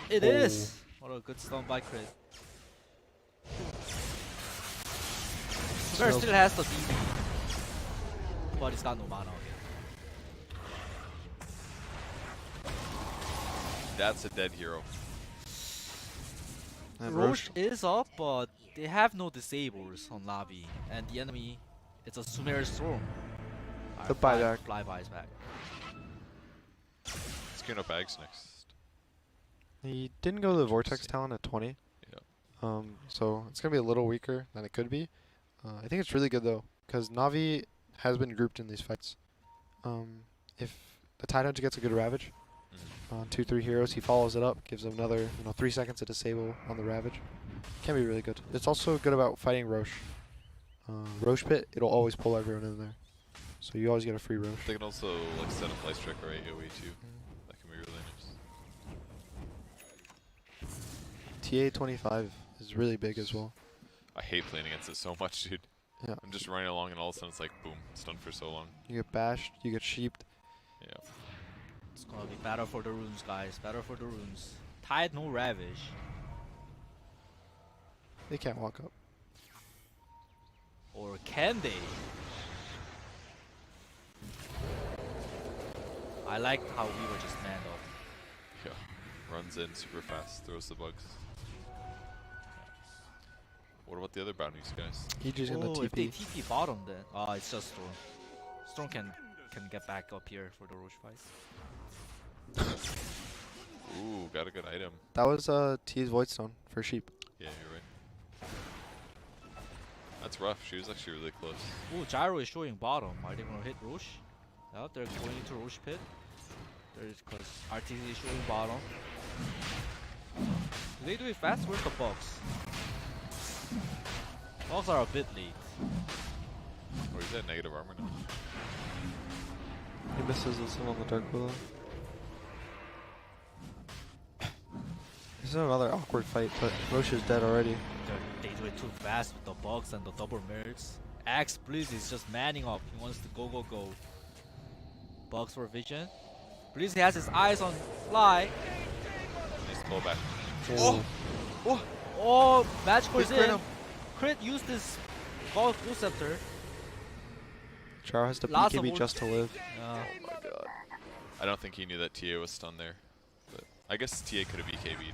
It
Oh.
is. What a good stun by crit. Sumer
So-
still has the DD, but he's got no mana.
That's a dead hero.
And
Roche is up, but they have no disables on Navi, and the enemy, it's a Sumer Storm.
The buyback.
Flyby's back.
Let's get up bags next.
He didn't go to the Vortex talent at 20.
Yeah.
So it's going to be a little weaker than it could be. I think it's really good though, because Navi has been grouped in these fights. If the Tidehunter gets a good Ravage on 2-3 heroes, he follows it up, gives them another 3 seconds to disable on the Ravage. Can be really good. It's also good about fighting Roche. Roche Pit, it'll always pull everyone in there. So you always get a free Roche.
They can also like set up Light Strike or AoE too. That can be really nice.
TA 25 is really big as well.
I hate playing against it so much, dude.
Yeah.
I'm just running along and all of a sudden it's like boom, stunned for so long.
You get bashed, you get sheeped.
Yeah.
It's gonna be better for the runes, guys. Better for the runes. Tide no Ravage.
They can't walk up.
Or can they? I liked how we were just manned up.
Yeah. Runs in super fast, throws the bugs. What about the other bounties, guys?
EG's gonna
Oh, if they
TP.
TP bottom then. It's just Storm. Storm can get back up here for the Roche fight.
Ooh, got a good item.
That was T's Voidstone for sheep.
Yeah, you're right. That's rough. She was actually really close.
Oh, Gyro is showing bottom. Are they gonna hit Roche? Yeah, they're going into Roche pit. There's because RTZ is showing bottom. Do they do it fast? Where's the bugs? Bugs are a bit late.
Or is that negative armor now?
He misses this one on the Dark Willow. This is another awkward fight, but Roche is dead already.
They do it too fast with the bugs and the double mirrors. Axe Blizz is just manning up. He wants to go, go, go. Bugs for vision. Blizz has his eyes on Fly.
Nice pullback.
Oh!
Oh, Magical's
Crit
in.
him.
Crit used his Gold Scepter.
Char has to
Lots of
BKB
ult-
just to live.
Oh my god. I don't think he knew that TA was stunned there. But I guess TA could have BKB'd.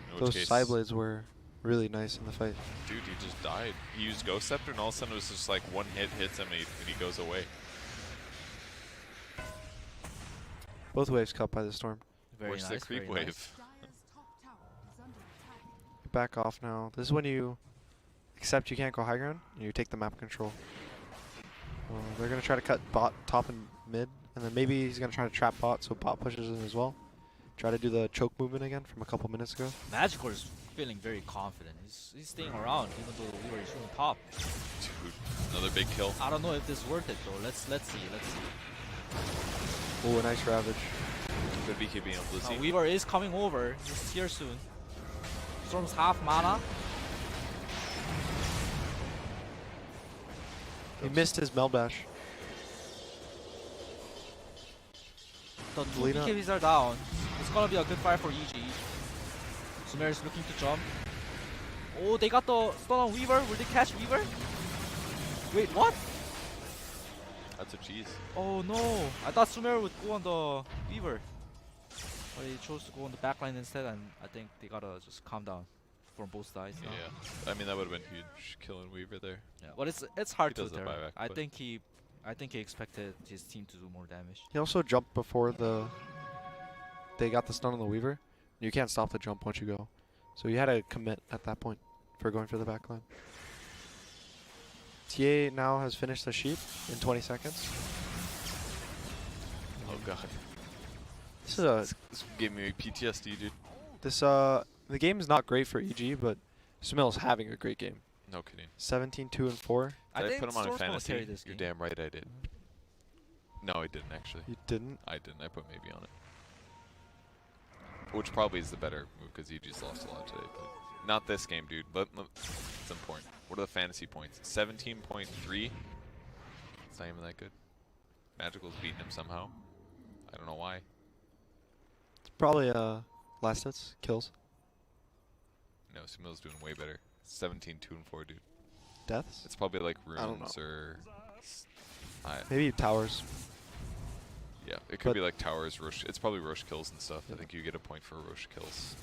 In which
Those
case,
side blades were really nice in the fight.
dude, he just died. He used Ghost Scepter and all of a sudden it was just like one hit hits him and he goes away.
Both waves cut by the storm.
Very
Where's
nice.
the creep
very
wave?
nice.
Dire's top tower is under attack.
Back off now. This is when you accept you can't go high ground and you take the map control. They're going to try to cut bot top and mid, and then maybe he's going to try to trap bot so bot pushes in as well. Try to do the choke movement again from a couple minutes ago.
Magical is feeling very confident. He's staying around even though we were shooting top.
Dude, another big kill.
I don't know if this is worth it though. Let's see.
Oh, a nice ravage.
Good BKB on Blizzy.
Weaver is coming over. He's here soon. Storm's half mana.
He missed his meld bash.
The two
Lena.
BKBs are down. It's gonna be a good fight for EG. Sumer is looking to jump. Oh, they got the stun on Weaver. Will they catch Weaver? Wait, what?
That's a cheese.
Oh no! I thought Sumer would go on the Weaver. But he chose to go on the backline instead, and I think they gotta just calm down from both sides now.
Yeah. I mean, that would have been huge killing Weaver there.
Yeah, but it's hard
He
to
does the
tell.
buyback,
I
but-
think he expected his team to do more damage.
He also jumped before they got the stun on the Weaver. You can't stop the jump once you go. So you had to commit at that point for going for the backline. TA now has finished the sheep in 20 seconds.
Oh god.
This is a
This gave me PTSD, dude.
the game is not great for EG, but Smill's having a great game.
No kidding.
17, 2, and 4.
Did I,
think
put him on in
Storm's gonna
fantasy?
carry this
You're
game.
damn right I did. No, I didn't actually.
You didn't.
I didn't. I put maybe on it. Which probably is the better move because he just lost a lot today. But not this game, dude. It's important. What are the fantasy points? 17.3. It's not even that good. Magical's beating him somehow. I don't know why.
It's probably last hits, kills,
No, Sumil's doing way better. 17, 2, and 4, dude.
deaths.
It's probably like
I don't
runes
know.
or.
Maybe towers.
Yeah, it could
But-
be like towers, Roche. It's probably Roche kills and stuff. I think you get a point for Roche kills.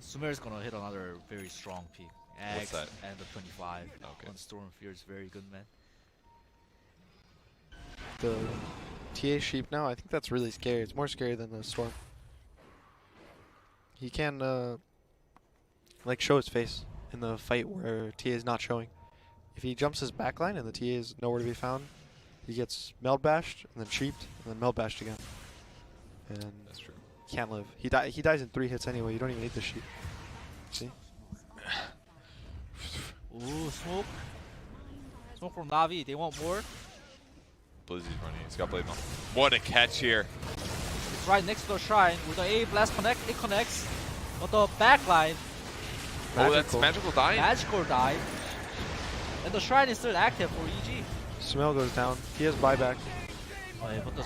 Sumer's gonna hit another very strong peak.
What's
X
that?
and the 25
Okay.
on Storm Fear is very good, man.
The TA sheep now, I think that's really scary. It's more scary than the storm. He can like show his face in the fight where TA is not showing. If he jumps his backline and the TA is nowhere to be found, he gets meld bashed and then sheeped and then meld bashed again. And
That's true.
he can't live. He dies in 3 hits anyway. You don't even need the sheep. See?
Ooh, smoke. Smoke from Navi. They want more.
Blizzy's running. He's got Blade on. What a catch here.
It's right next to the shrine. With the A blast connect, it connects. But the backline,
Oh, that's
Magical.
Magical dying?
Magical died. And the shrine is still active for EG.
Smell goes down. He has buyback.
Oh yeah, but the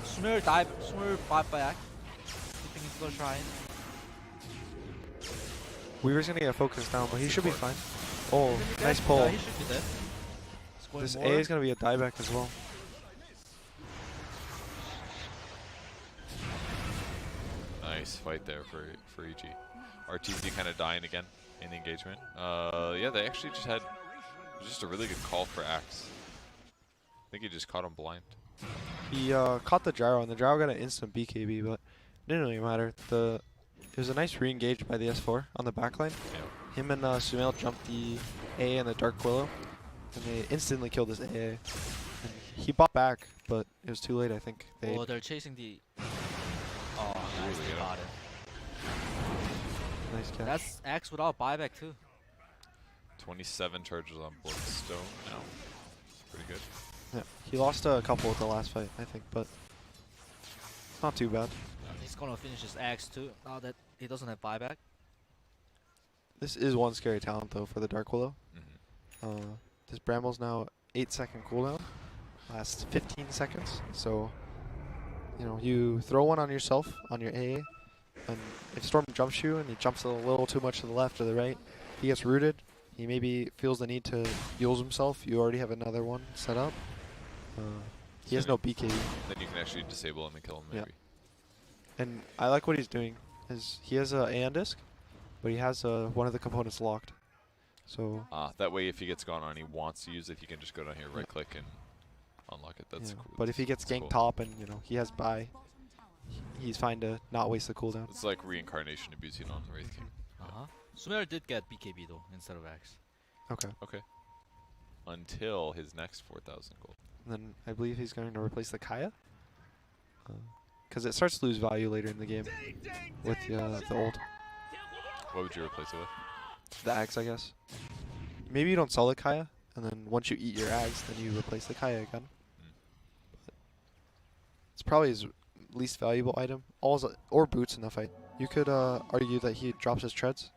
Sumer died. Sumer bought back. Keeping into the shrine.
Weaver's gonna get focused down, but he should be fine. Oh,
Should be dead.
nice pull.
Yeah, he should be dead. It's going
This
more.
A is gonna be a dieback as well.
Nice fight there for EG. RTZ kind of dying again in the engagement. Yeah, they actually just had just a really good call for Axe. I think he just caught him blind.
He caught the gyro, and the gyro got an instant BKB, but it didn't really matter. It was a nice re-engage by the S4 on the backline.
Yeah.
Him and Sumail jumped the A and the Dark Willow, and they instantly killed his AA. And he bought back, but it was too late, I think.
Oh, they're chasing the. Oh, nice,
Ooh,
they
yeah.
got it.
Nice catch.
That's Axe without buyback too.
27 charges on Bloodstone now. Pretty good.
Yeah, he lost a couple with the last fight, I think, but Not too bad.
He's gonna finish his axe too, now that he doesn't have buyback.
This is one scary talent though for the Dark Willow. This Bramble's now 8-second cooldown. Lasts 15 seconds. So, you know, you throw one on yourself, on your AA, and if Storm jumps you and he jumps a little too much to the left or the right, he gets rooted. He maybe feels the need to heal himself. You already have another one set up. He has no BKB.
Then you can actually disable him and kill him,
Yeah.
maybe.
And I like what he's doing. He has a AN disc, but he has one of the components locked. So
That way, if he gets gone on, he wants to use it, he can just go down here, right click, and unlock it. That's
yeah.
cool.
But if he gets
That's
ganked
cool.
top and he has buy, he's fine to not waste the cooldown.
It's like reincarnation abusing on the Wraith King.
Sumer did get BKB though, instead of axe.
Okay.
Okay. Until his next 4,000 gold.
And then I believe he's going to replace the Kaya. Because it starts to lose value later in the game with the ult.
What would you replace it with?
The Axe, I guess. Maybe you don't sell the Kaya, and then once you eat your Axe, then you replace the Kaya again. But it's probably his least valuable item. Or boots in the fight. You could argue that he drops his treads.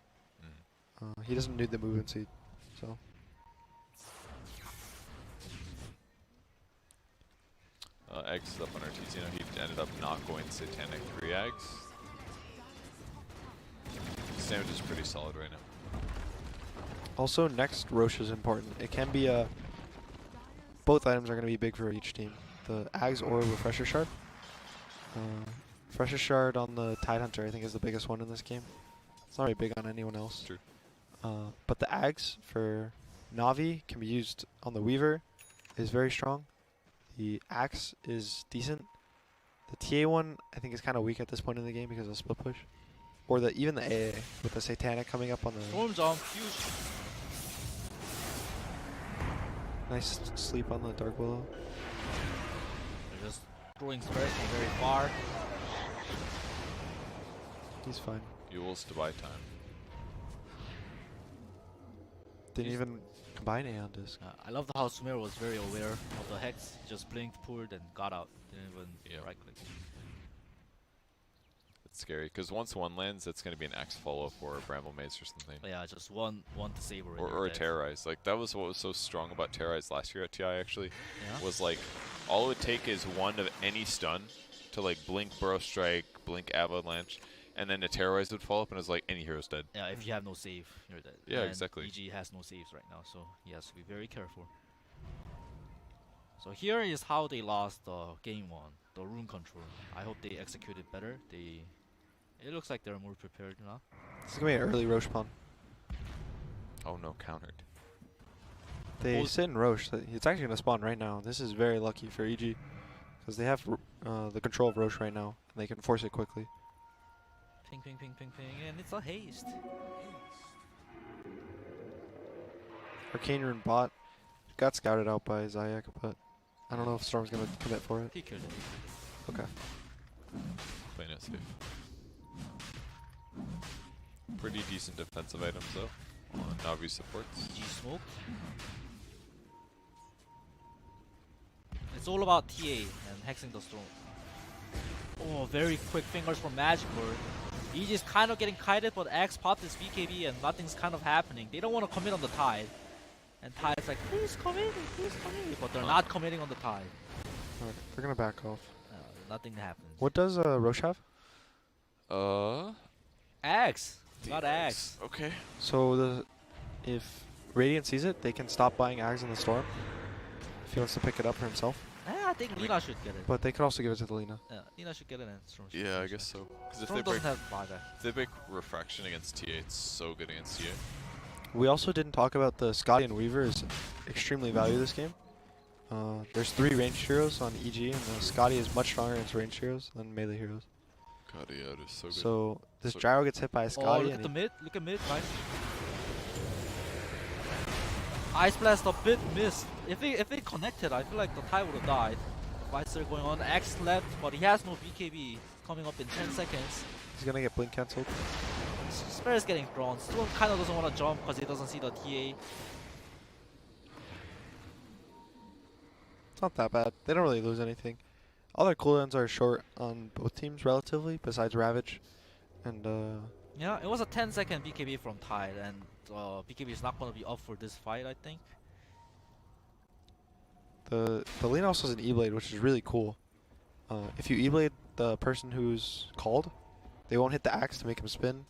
He doesn't need the movement speed, so.
Eggs is up on Artesian. He ended up not going Satanic 3 eggs. His damage is pretty solid right now.
Also, next Roche is important. It can be both items are going to be big for each team. The Ags or Refresher Shard. Refresher Shard on the Tidehunter I think is the biggest one in this game. It's not very big on anyone else.
True.
But the Ags for Navi can be used on the Weaver. Is very strong. The Axe is decent. The TA one I think is kind of weak at this point in the game because of split push. Or even the AA with the Satanic coming up on the...
Storm's on, huge.
Nice sleep on the Dark Willow.
They're just throwing spirits from very far.
He's fine.
Yules to buy time.
Didn't even combine Aeon Disc.
I love how Sumer was very aware of the hex. He just blinked, pulled, and got out. Didn't even right click.
It's scary, because once one lands, it's going to be an Axe follow-up or a Bramble Maze or something.
But yeah, just one to save already.
Or a Terrorize. Like, that was what was so strong about Terrorize last year at TI, actually.
Yeah.
Was like, all it would take is one of any stun to like blink Burrow Strike, blink Avalanche, and then the Terrorize would fall up and it's like, any hero's dead.
Yeah, if you have no save, you're dead.
Yeah,
And
exactly.
EG has no saves right now, so he has to be very careful. So here is how they lost game one, the rune control. I hope they executed better. It looks like they're more prepared now.
This is going to be an early Roche pawn.
Oh no, countered.
They
Well,
sit in Roche. It's actually going to spawn right now. This is very lucky for EG. Because they have the control of Roche right now. And they can force it quickly.
Ping, ping, ping, ping, ping, and it's a haste.
Arcane Rune bot got scouted out by Zayak, but I don't know if Storm's going to commit for it.
He killed it.
Okay.
Playing it safe. Pretty decent defensive items though on Navi supports.
EG smoked. It's all about TA and hexing the storm. Oh, very quick fingers from Magic Bird. EG is kind of getting kited, but X popped his BKB and nothing's kind of happening. They don't want to commit on the Tide. And Tide's like, please come in, but they're not committing on the Tide.
Alright, they're going to back off.
Nothing happens.
What does Roche have?
X! Not X.
Okay.
So if Radiant sees it, they can stop buying Ags in the Storm. If he wants to pick it up for himself.
I think Lina should get it.
But they could also give it to the Lina.
Yeah, Lina should get it and Storm should
Yeah, I
finish
guess
it.
so. Because if
Storm
they break,
doesn't have buyback.
if they break Refraction against TA, it's so good against TA.
We also didn't talk about the Scotty and Weaver is extremely valued this game. There's 3 ranged heroes on EG, and Scotty is much stronger against ranged heroes than melee heroes.
God, yeah, it is so good.
So this
So-
gyro gets hit by a
Oh,
Scotty,
look at
and
the mid. Look at mid, right? Ice Blast a bit missed. If they connected, I feel like the Tide would have died. Fights are going on. X left, but he has no BKB. Coming up in 10 seconds.
he's gonna get blink cancelled.
Spare is getting drawn. Storm kind of doesn't want to jump because he doesn't see the TA.
It's not that bad. They don't really lose anything. All their cooldowns are short on both teams relatively, besides Ravage. And
Yeah, it was a 10-second BKB from Tide, and BKB is not going to be up for this fight, I think.
the Lina also has an E-Blade, which is really cool. If you E-Blade the person who's called, they won't hit the axe to make him spin.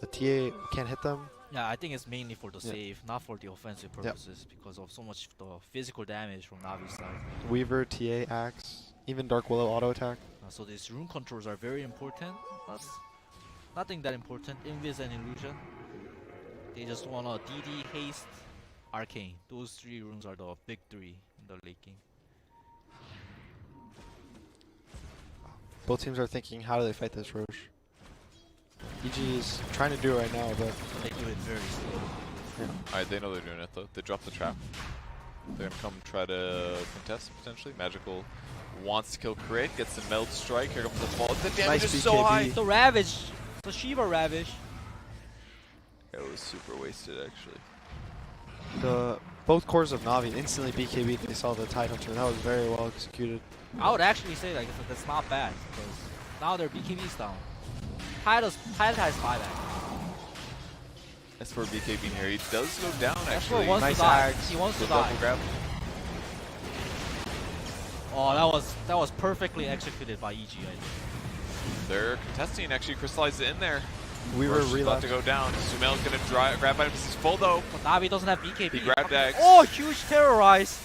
The TA can't hit them.
Yeah, I think it's mainly for the
Yeah.
save, not for the offensive purposes, because of so much the physical damage from Navi's side.
Weaver, TA, axe, even Dark Willow auto attack.
So these rune controls are very important. That's nothing that important. Invis and Illusion. They just wanna DD, Haste, Arcane. Those 3 runes are the big 3 in the late game.
Both teams are thinking, how do they fight this Roche? EG is trying to do it right now, but
They do it very slow.
Alright, they know they're doing it though. They dropped the trap. They're gonna come try to contest potentially. Magical wants to kill Crit, gets the meld strike. Here comes the fall. The damage
Nice
is so
BKB.
high.
The Ravage! The Shiva Ravage!
It was super wasted actually.
both cores of Navi instantly BKB'd. They saw the Tide Hunter, and that was very well executed.
I would actually say like that's not bad, because now their BKB's down. Tide has buyback.
As for BKB here, he does go down
That's
actually.
what wants
Nice
to die.
axe.
He wants to
The
die.
double grab.
Oh, that was perfectly executed by EG, I think.
They're contesting, actually crystallized it in there.
Weaver
Roche is about
relapse.
to go down. Sumail's gonna grab items. He's full though.
But Navi doesn't have BKB.
He grabbed Axe.
Oh, huge terrorize!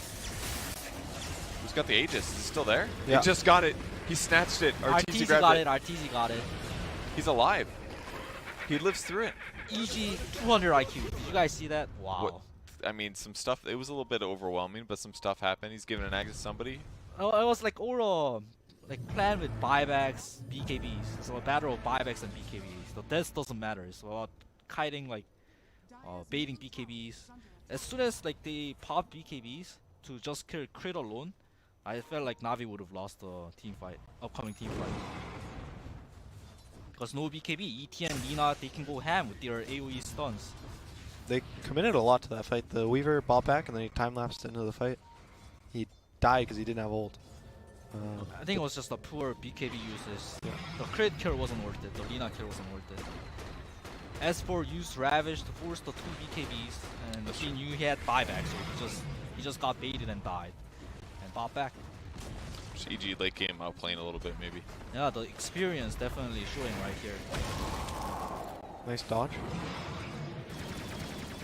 Who's got the Aegis? Is it still there?
Yeah.
He just got it. He snatched it.
RTZ
grabbed
got
it.
it, RTZ got it.
He's alive. He lives through it.
EG 200 IQ. Did you guys see that? Wow.
What- I mean, some stuff. It was a little bit overwhelming, but some stuff happened. He's giving an axe to somebody.
Oh, it was like all like planned with buybacks, BKBs. So a battle of buybacks and BKBs. So this doesn't matter. It's about kiting, like baiting BKBs. As soon as like they pop BKBs to just kill crit alone, I felt like Navi would have lost the team fight, upcoming team fight. Because no BKB, ET and Lina, they can go ham with their AoE stuns.
They committed a lot to that fight. The Weaver bought back, and then he time-lapsed into the fight. He died because he didn't have ult.
I think it was just a poor BKB uses. The crit kill wasn't worth it. The Lina kill wasn't worth it. S4 used Ravage to force the 2 BKBs, and he knew he had buyback, so he just got baited and died, and bought back.
EG late game outplaying a little bit maybe.
Yeah, the experience definitely showing right here.
Nice dodge.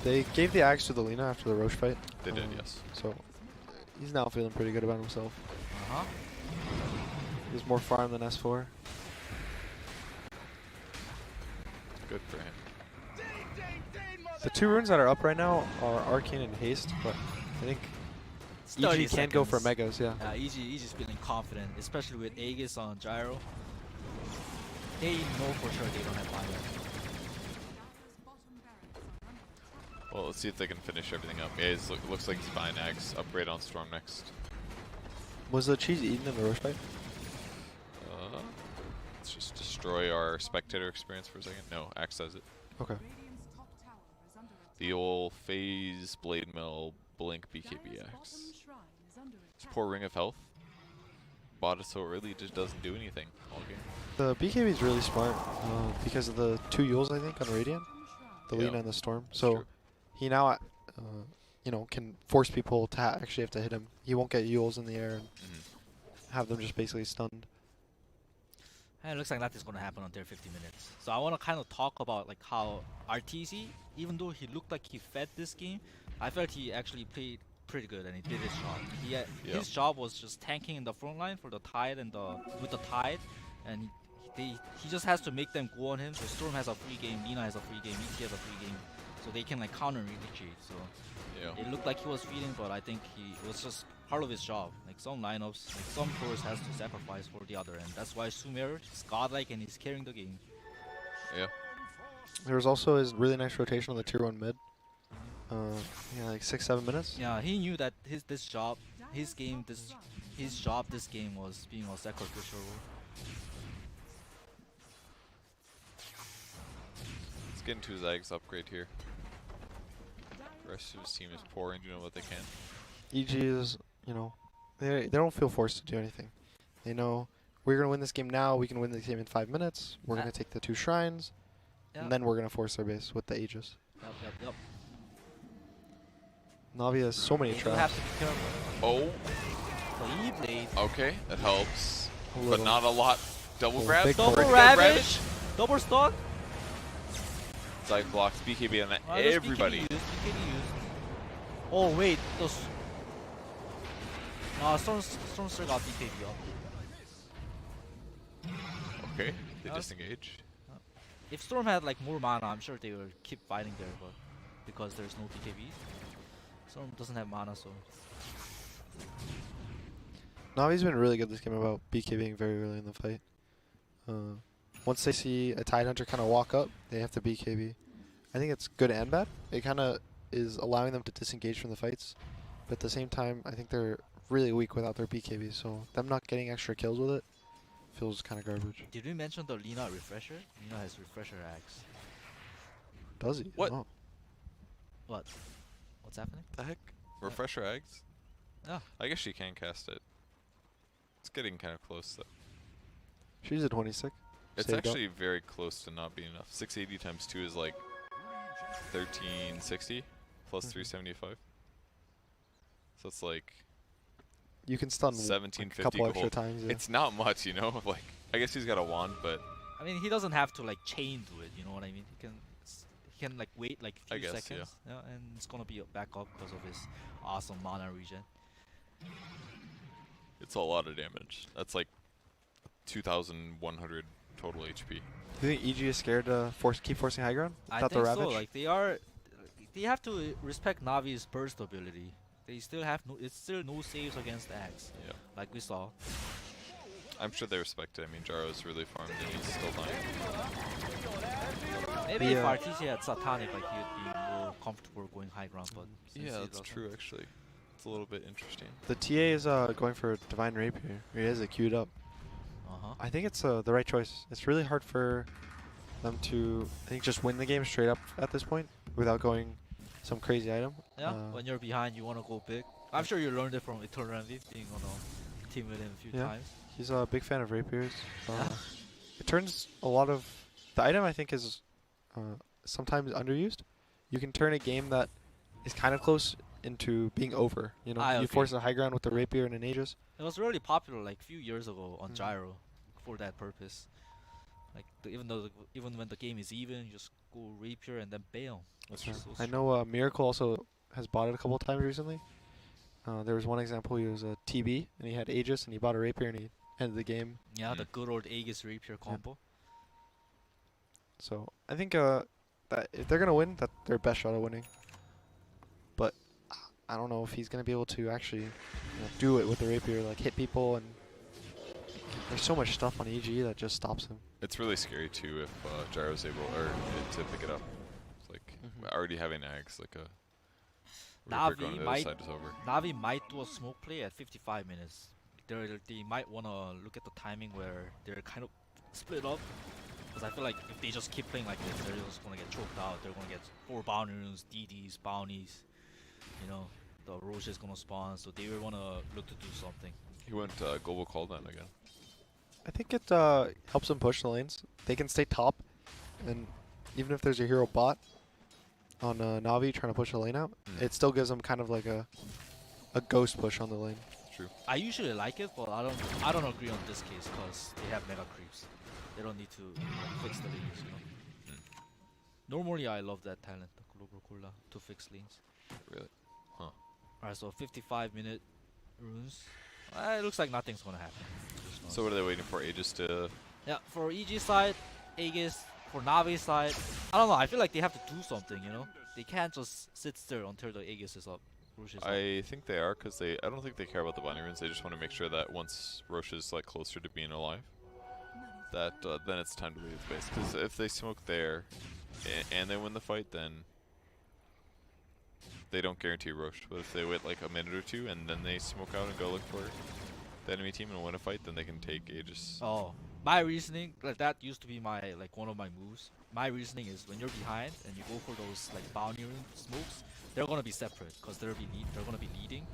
They gave the axe to the Lina after the Roche fight.
They did, yes.
So he's now feeling pretty good about himself.
Uh-huh.
There's more farm than S4.
Good for him.
The 2 runes that are up right now are Arcane and Haste, but I think
It's
EG
30
can go for
seconds.
megas, yeah.
EG's feeling confident, especially with Aegis on Gyro. They know for sure they don't have buyback.
Well, let's see if they can finish everything up. Yeah, looks like he's buying axe. Upgrade on Storm next.
Was the cheese eaten in the Roche fight?
Let's just destroy our spectator experience for a second. No, axe does it.
Okay.
The old phase blade mill blink BKB axe. It's poor ring of health. Bought it so early, it just doesn't do anything all game.
The BKB is really smart because of the 2 Yules, I think, on Radiant. The
Yeah,
Lina and the Storm.
that's
So
true.
he now, you know, can force people to actually have to hit him. He won't get Yules in the air and have them just basically stunned.
And it looks like nothing's gonna happen until 50 minutes. So I wanna kind of talk about like how RTZ, even though he looked like he fed this game, I felt he actually played pretty good and he did his job. His job was just tanking in the front line for the Tide and with the Tide, and he just has to make them go on him. So Storm has a free game, Lina has a free game, ET has a free game, so they can like counter initiate. So
Yeah.
it looked like he was feeding, but I think it was just part of his job. Like some lineups, like some cores has to sacrifice for the other, and that's why Sumer is godlike and he's carrying the game.
Yeah.
There was also his really nice rotation on the tier 1 mid. Yeah, like 6-7 minutes.
Yeah, he knew that his job this game was being a sacrificial role.
Let's get into his axe upgrade here. The rest of his team is pouring, doing what they can.
EG is, you know, they don't feel forced to do anything. They know we're gonna win this game now. We can win this game in 5 minutes. We're
Uh,
gonna take the 2 shrines,
Yep.
and then we're gonna force their base with the Aegis.
Yep.
Navi has so many
They do have
traps.
to be careful.
Oh,
The E-Blade.
okay, that helps,
A
but
little.
not a lot. Double grab,
big
Double
Pretty
good
Ravage. Double stock.
Side blocks, BKB on
Oh, there's
everybody.
BKB used. Oh wait, those. Stormster got BKB up.
Okay, they
That was-
disengage.
If Storm had like more mana, I'm sure they would keep fighting there, but because there's no BKB, Storm doesn't have mana, so
Navi's been really good this game about BKBing very early in the fight. Once they see a Tide Hunter kind of walk up, they have to BKB. I think it's good and bad. It kind of is allowing them to disengage from the fights, but at the same time, I think they're really weak without their BKB, so them not getting extra kills with it feels kind of garbage.
did we mention the Lina refresher? Lina has refresher axe.
Does he?
What?
Oh.
What? What's happening?
The heck? Refresher eggs?
Oh.
I guess she can cast it. It's getting kind of close though.
She's a 26.
It's
Saved up.
actually very close to not being enough. 680 times 2 is like 1360 plus 375. So it's like
You can stun like, a
1750
couple extra
gold.
times. Yeah.
It's not much, you know? Like, I guess he's got a wand, but
I mean, he doesn't have to like chain to it. You know what I mean? He can like wait like
I
few
guess,
seconds, and it's gonna be back up because of his awesome mana regen.
it's a lot of damage. That's like 2,100 total HP.
Do you think EG is scared to keep forcing high ground
I
without
think
the Ravage?
so. Like they are, they have to respect Navi's burst ability. They still have no. It's still no saves against Axe,
Yeah.
like we saw.
I'm sure they respect it. I mean, Jaro's really farmed and he's still dying.
Maybe
The,
if
uh,
RTC had Satanic, like he would be more comfortable going high ground. But since
Yeah,
he
that's
doesn't-
true actually. It's a little bit interesting.
The TA is going for Divine Rapier. He has it queued up. I think it's the right choice. It's really hard for them to, I think, just win the game straight up at this point without going some crazy item.
Yeah, when you're behind, you want to go big. I'm sure you learned it from Eternal Envy, being on a team with him a few
Yeah.
times.
He's a big fan of rapiers. It turns a lot of the item I think is sometimes underused. You can turn a game that is kind of close into being over. You know,
I
you
agree.
force a high ground with the rapier and an Aegis.
It was really popular like a few years ago on
Mhm.
Gyro for that purpose. Like even when the game is even, you just go rapier and then bail.
That's
Which
true.
is so
I
strong.
know Miracle also has bought it a couple of times recently. There was one example. He was a TB and he had Aegis and he bought a rapier and he ended the game.
Yeah, the
Mm.
good old Aegis rapier combo.
So I think that if they're gonna win, that's their best shot at winning. But I don't know if he's gonna be able to actually do it with the rapier, like hit people, and there's so much stuff on EG that just stops him.
It's really scary too if Gyro's able to pick it up. It's like
Mhm.
already having Ags like a
Navi
Reaper going to the other
might-
side is over.
Navi might do a smoke play at 55 minutes. They might want to look at the timing where they're kind of split up. Because I feel like if they just keep playing like this, they're just going to get choked out. They're going to get 4 bounty runes, DDs, bounties. You know, the Roche is going to spawn, so they will want to look to do something.
He went global call down again.
I think it helps them push the lanes. They can stay top, and even if there's a hero bot on Navi trying to push the lane out, it still gives them kind of like a ghost push on the lane.
True.
I usually like it, but I don't agree on this case because they have mega creeps. They don't need to fix the lanes, you know. Normally, I love that talent, the Global Cola, to fix lanes.
Really?
Alright, so 55-minute runes. It looks like nothing's gonna happen.
So what are they waiting for? Aegis to...
Yeah, for EG side, Aegis, for Navi side, I don't know. I feel like they have to do something, you know. They can't just sit still until the Aegis is up. Roche is up.
I think they are because I don't think they care about the bounty runes. They just want to make sure that once Roche is like closer to being alive, that then it's time to leave the base. Because if they smoke there and they win the fight, then they don't guarantee Roche. But if they wait like a minute or two and then they smoke out and go look for her, the enemy team and win a fight, then they can take Aegis.
Oh, my reasoning, like that used to be my one of my moves. My reasoning is when you're behind and you go for those like boundary smokes, they're gonna be separate because they're gonna be leading.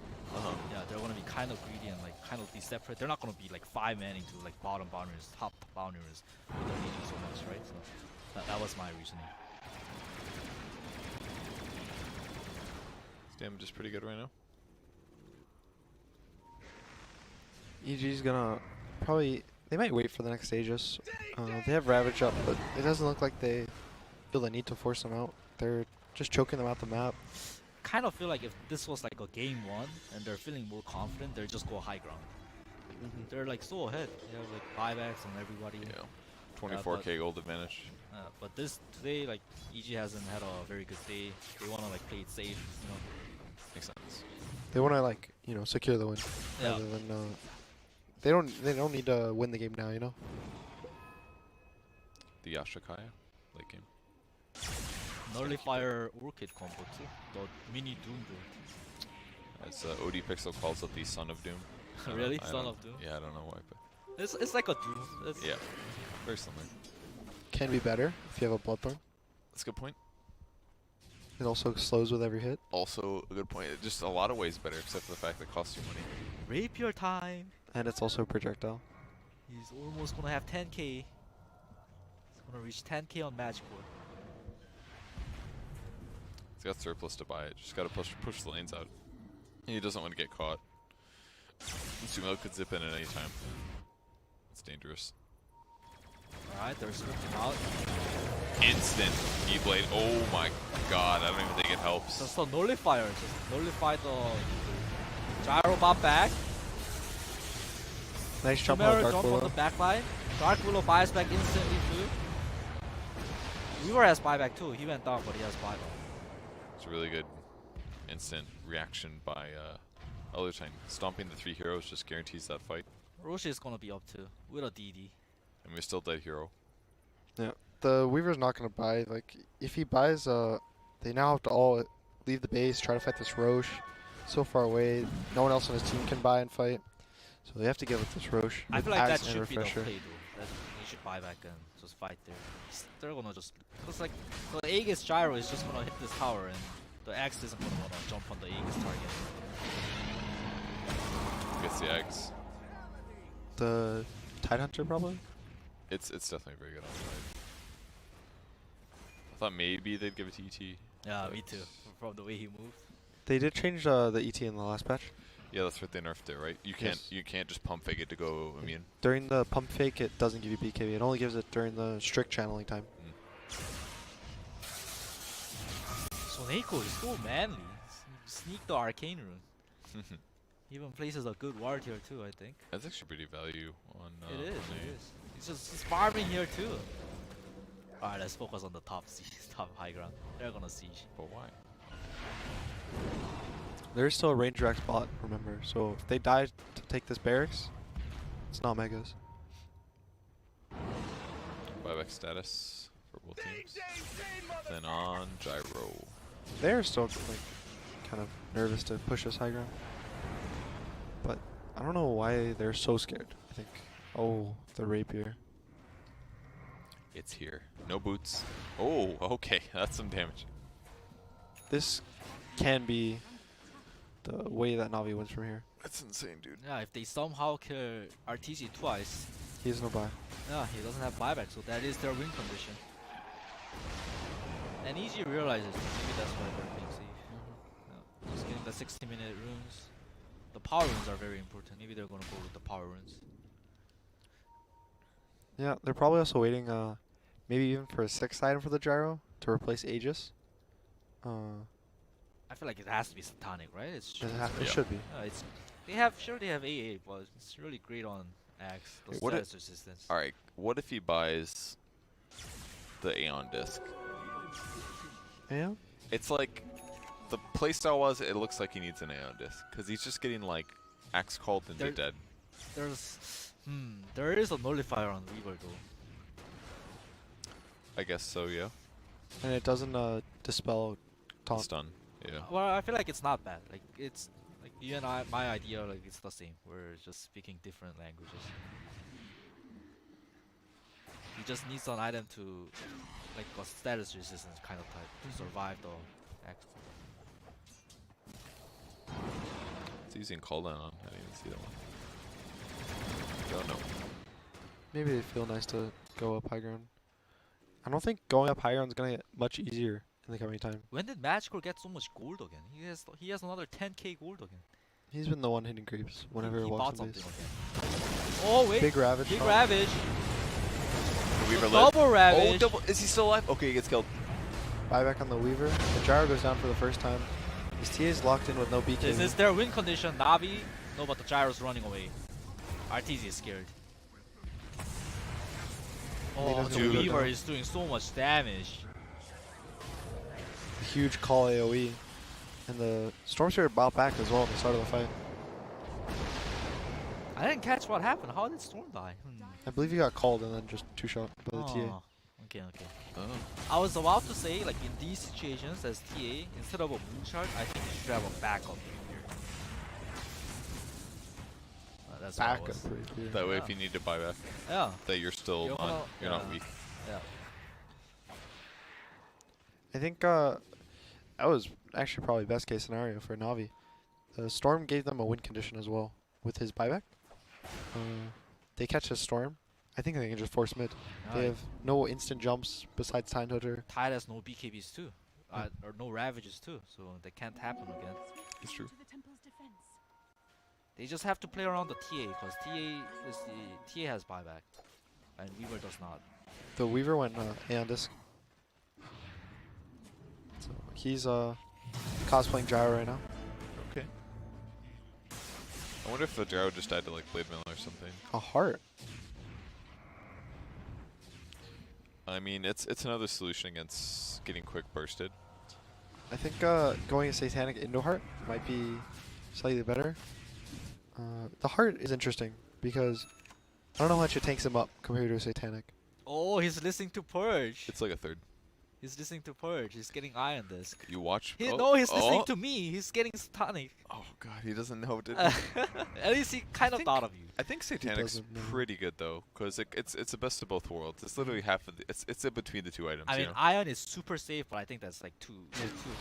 Yeah, they're gonna be kind of greedy and like kind of be separate. They're not gonna be like 5-manning to like bottom boundaries, top boundaries when they're leading so much, right? So that was my reasoning.
His damage is pretty good right now.
EG's gonna probably. They might wait for the next Aegis. They have Ravage up, but it doesn't look like they feel the need to force them out. They're just choking them out the map.
Kind of feel like if this was like a game 1 and they're feeling more confident, they'll just go high ground. They're like so ahead. They have like buybacks on everybody.
Yeah. 24k gold advantage.
But today, like EG hasn't had a very good day. They want to like play it safe, you know.
Makes sense.
They want to like secure the win
Yeah.
rather than they don't need to win the game now.
The Yashakaya late game.
Nullifier Orchid combo too. The mini Doom build.
As OD Pixel calls it, the Son of Doom.
Really?
I
Son
don't-
of Doom?
Yeah, I don't know why, but
It's like a Doom. It's
yeah, very similar.
Can be better if you have a Bloodthorn.
That's a good point.
It also slows with every hit.
Also a good point. Just a lot of ways better, except for the fact that it costs you money.
Rapier time.
And it's also a projectile.
He's almost gonna have 10k. He's gonna reach 10k on match board.
He's got surplus to buy it. Just gotta push the lanes out. He doesn't want to get caught. Sumo could zip in at any time. It's dangerous.
Alright, they're switching out.
Instant E-Blade. Oh my god, I don't even think it helps.
Just a nullifier. Just nullify the gyro bot back.
Nice jump on
Chimera
Dark
jump on
Willow.
the back line. Dark Willow buys back instantly too. Weaver has buyback too. He went down, but he has buyback.
It's a really good instant reaction by Elder Titan. Stomping the 3 heroes just guarantees that fight.
Roshi is gonna be up too with a DD.
And we're still dead hero.
Yeah, the Weaver's not gonna buy. Like, if he buys, they now have to all leave the base, try to fight this Roche. So far away, no one else on his team can buy and fight. So they have to give it this Roche.
I
with
feel like that
Axe and
should be the
Refresher.
play though. That they should buy back and just fight there. They're gonna just because like the Aegis gyro is just gonna hit this tower and the Axe isn't gonna wanna jump on the Aegis target.
Gets the eggs.
The Tidehunter probably.
It's definitely very good on the side. I thought maybe they'd give it to ET.
Yeah,
but
me too. From the way he moved.
They did change the ET in the last patch.
Yeah, that's what they nerfed it, right?
Yes.
You can't just pump fake it to go immune.
During the pump fake, it doesn't give you BKB. It only gives it during the strict channeling time.
Soneko is so manly. Sneak the arcane rune. Even places a good ward here too, I think.
That's actually pretty value on.
It is.
on
It is. He's farming here too. Alright, let's focus on the top top high ground. They're gonna siege.
But why?
There's still a Ranger X bot, remember. So if they die to take this barracks, it's not megas.
Buyback status for both teams. Then on Gyro.
They're still like kind of nervous to push this high ground. But I don't know why they're so scared. I think, oh, the rapier.
It's here. No boots. Oh, okay. That's some damage.
This can be the way that Navi wins from here.
That's insane, dude.
Yeah, if they somehow kill RTG twice,
He has no buy.
yeah, he doesn't have buyback, so that is their win condition. And EG realizes maybe that's why they're playing safe. Yeah, just getting the 60-minute runes. The power runes are very important. Maybe they're gonna go with the power runes.
Yeah, they're probably also waiting, maybe even for a 6th item for the gyro to replace Aegis.
I feel like it has to be Satanic, right?
It
Yeah.
should be.
It's they have AA, but it's really great on Axe. The
What
status resistance.
Alright, what if he buys the Aeon disc?
Yeah.
It's like the playstyle was. It looks like he needs an Aeon disc because he's just getting like axe called and they're
There-
dead.
There is a nullifier on Weaver though.
I guess so. Yeah.
And it doesn't dispel taunt.
Stun. Yeah.
Well, I feel like it's not bad. Like Like you and I, my idea like it's the same. We're just speaking different languages. He just needs an item to, like a status resistance kind of type to survive the act.
It's using cooldown on. I didn't even see that one. Don't know.
Maybe they feel nice to go up high ground. I don't think going up high ground is gonna get much easier in the coming time.
When did Magical get so much gold again? He has another 10k gold again.
He's been the one hitting creeps whenever
he
he
bought
walks in
something
base.
again. Oh wait,
Big Ravage.
big
shot.
Ravage,
The Weaver live.
double Ravage.
Oh, double. Is he still alive? Okay, he gets killed.
Buyback on the Weaver. The Gyro goes down for the first time. His TA is locked in with no BK.
This is their win condition. Navi, no, but the Gyro's running away. RTZ is scared. Oh,
doesn't
the
do it.
Weaver is doing so much damage.
Huge call AoE. And the Storm Spirit bought back as well at the start of the fight.
I didn't catch what happened. How did Storm die?
I believe he got called and then just two-shot by the TA.
Oh, okay.
Oh.
I was about to say, like in these situations as TA, instead of a moonshot, I think you should have a backup here. That's what I
Backup
was.
right here.
That way,
Yeah.
if you need to buy back,
Yeah.
that you're still
You're
on.
gonna-
You're not
yeah.
weak.
Yeah.
I think that was actually probably best case scenario for Navi. The Storm gave them a win condition as well with his buyback. They catch a Storm. I think they can just force mid. They have no instant jumps besides Time Hunter.
Tide has no BKBs too, or no Ravages too, so that can't happen again.
It's true.
To the temple's defense.
They just have to play around the TA, because TA has buyback, and Weaver does not.
The Weaver went Aeon Disc. So he's cosplaying Gyro right now.
Okay. I wonder if the Gyro just died to like Blade Mail or something.
A heart.
I mean, it's another solution against getting quick bursted.
I think going a Satanic Indo Heart might be slightly better. The Heart is interesting because I don't know how much it tanks him up compared to a Satanic.
Oh, he's listening to Purge.
It's like a third.
He's listening to Purge. He's getting Iron Disc.
You watch.
No, he's listening to me. He's getting Satanic.
Oh god, he doesn't know.
At least he kind of
think-
thought of you.
I think Satanic's
doesn't know.
pretty good though, because it's the best of both worlds. It's literally half of the. It's in between the two items.
I
you
mean,
know?
Ion is super safe, but I think that's like too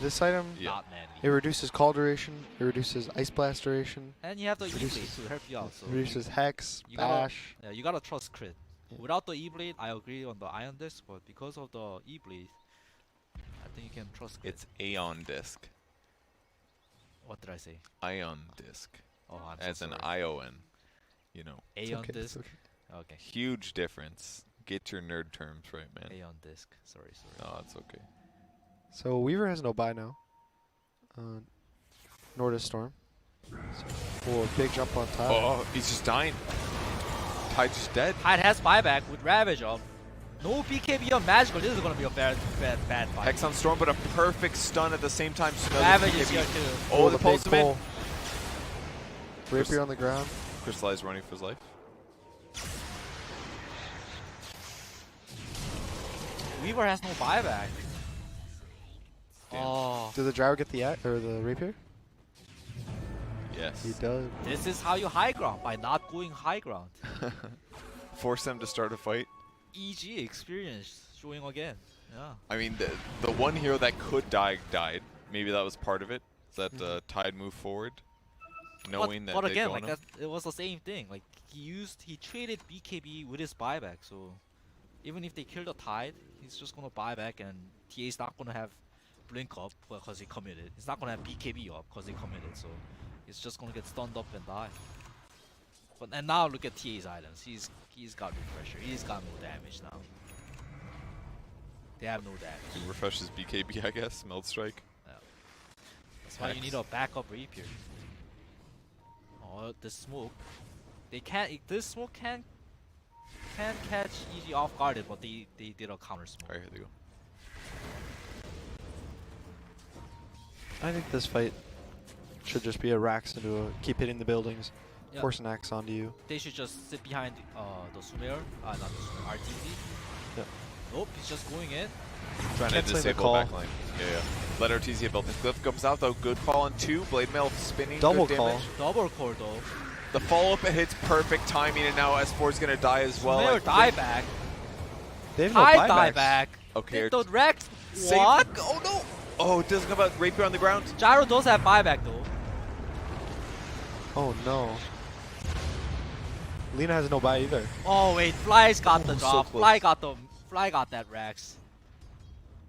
This item,
Yeah.
not
it
manly.
reduces call duration, it reduces Ice Blast duration,
And you have the
reduces-
E-Blade to help you out. So
it reduces Hex,
you gotta-
Bash.
yeah, you gotta trust crit.
Yeah.
Without the E-Blade, I agree on the Ion Disc, but because of the E-Blade, I think you can trust crit.
It's Aeon Disc.
What did I say?
Ion Disc.
Oh, I'm
As
so
an
sorry.
ION. You know.
It's
Aeon
okay, it's
Disc.
okay.
Okay.
Huge difference. Get your nerd terms right, man.
Aeon Disc. Sorry.
No, it's okay.
So Weaver has no buy now. Nor does Storm. So, big jump on top.
Oh, he's just dying. Tide just dead.
Tide has buyback with Ravage up. No BKB on Magical. This is gonna be a bad fight.
Hex on Storm, but a perfect stun at the same time. So another
Ravage is
BKB.
here too.
Oh, the
big
pulse him in.
pull. Rapier on the ground.
Crystallize running for his life.
Weaver has no buyback.
Damn.
Oh,
Did the Gyro get the Rapier?
Yes.
He does.
this is how you high ground, by not going high ground.
Force them to start a fight.
EG experience showing again. Yeah.
I mean, the one hero that could die died. Maybe that was part of it. That Tide moved forward, knowing that
but
they'd
again,
go on
like
him.
it was the same thing. Like he traded BKB with his buyback. So even if they kill the Tide, he's just gonna buy back, and TA's not gonna have blink up because he committed. He's not gonna have BKB up because he committed. So he's just gonna get stunned up and die. But and now look at TA's items. He's got no pressure. He's got no damage now. They have no damage.
He refreshes BKB, I guess. Meld Strike.
That's why you need a backup rapier. Oh, the smoke. They can't. This smoke can't catch EG off guarded, but they did a counter smoke.
Alright, here they go.
I think this fight should just be a Rax into a keep hitting the buildings,
Yeah.
force an axe onto you.
They should just sit behind the Sumer, not the Sumer, RTZ.
Yep.
Nope, he's just going in.
Trying to
Canceling the
disable
call.
backline. Yeah. Let RTZ build it. Glyph comes out though. Good call on 2. Blade Mail spinning.
Double
good
call.
damage.
Double core though.
The follow-up hits perfect timing, and now S4 is gonna die as well.
Never
I
die
think.
back.
They have no
I die
buybacks.
back.
Okay.
The Rex.
Save-
What?
Oh no! Oh, it doesn't come out. Rapier on the ground.
Gyro does have buyback though.
Oh no. Lina has no buy either.
Oh wait, Fly's got the
so
drop.
close.
Fly got that Rex.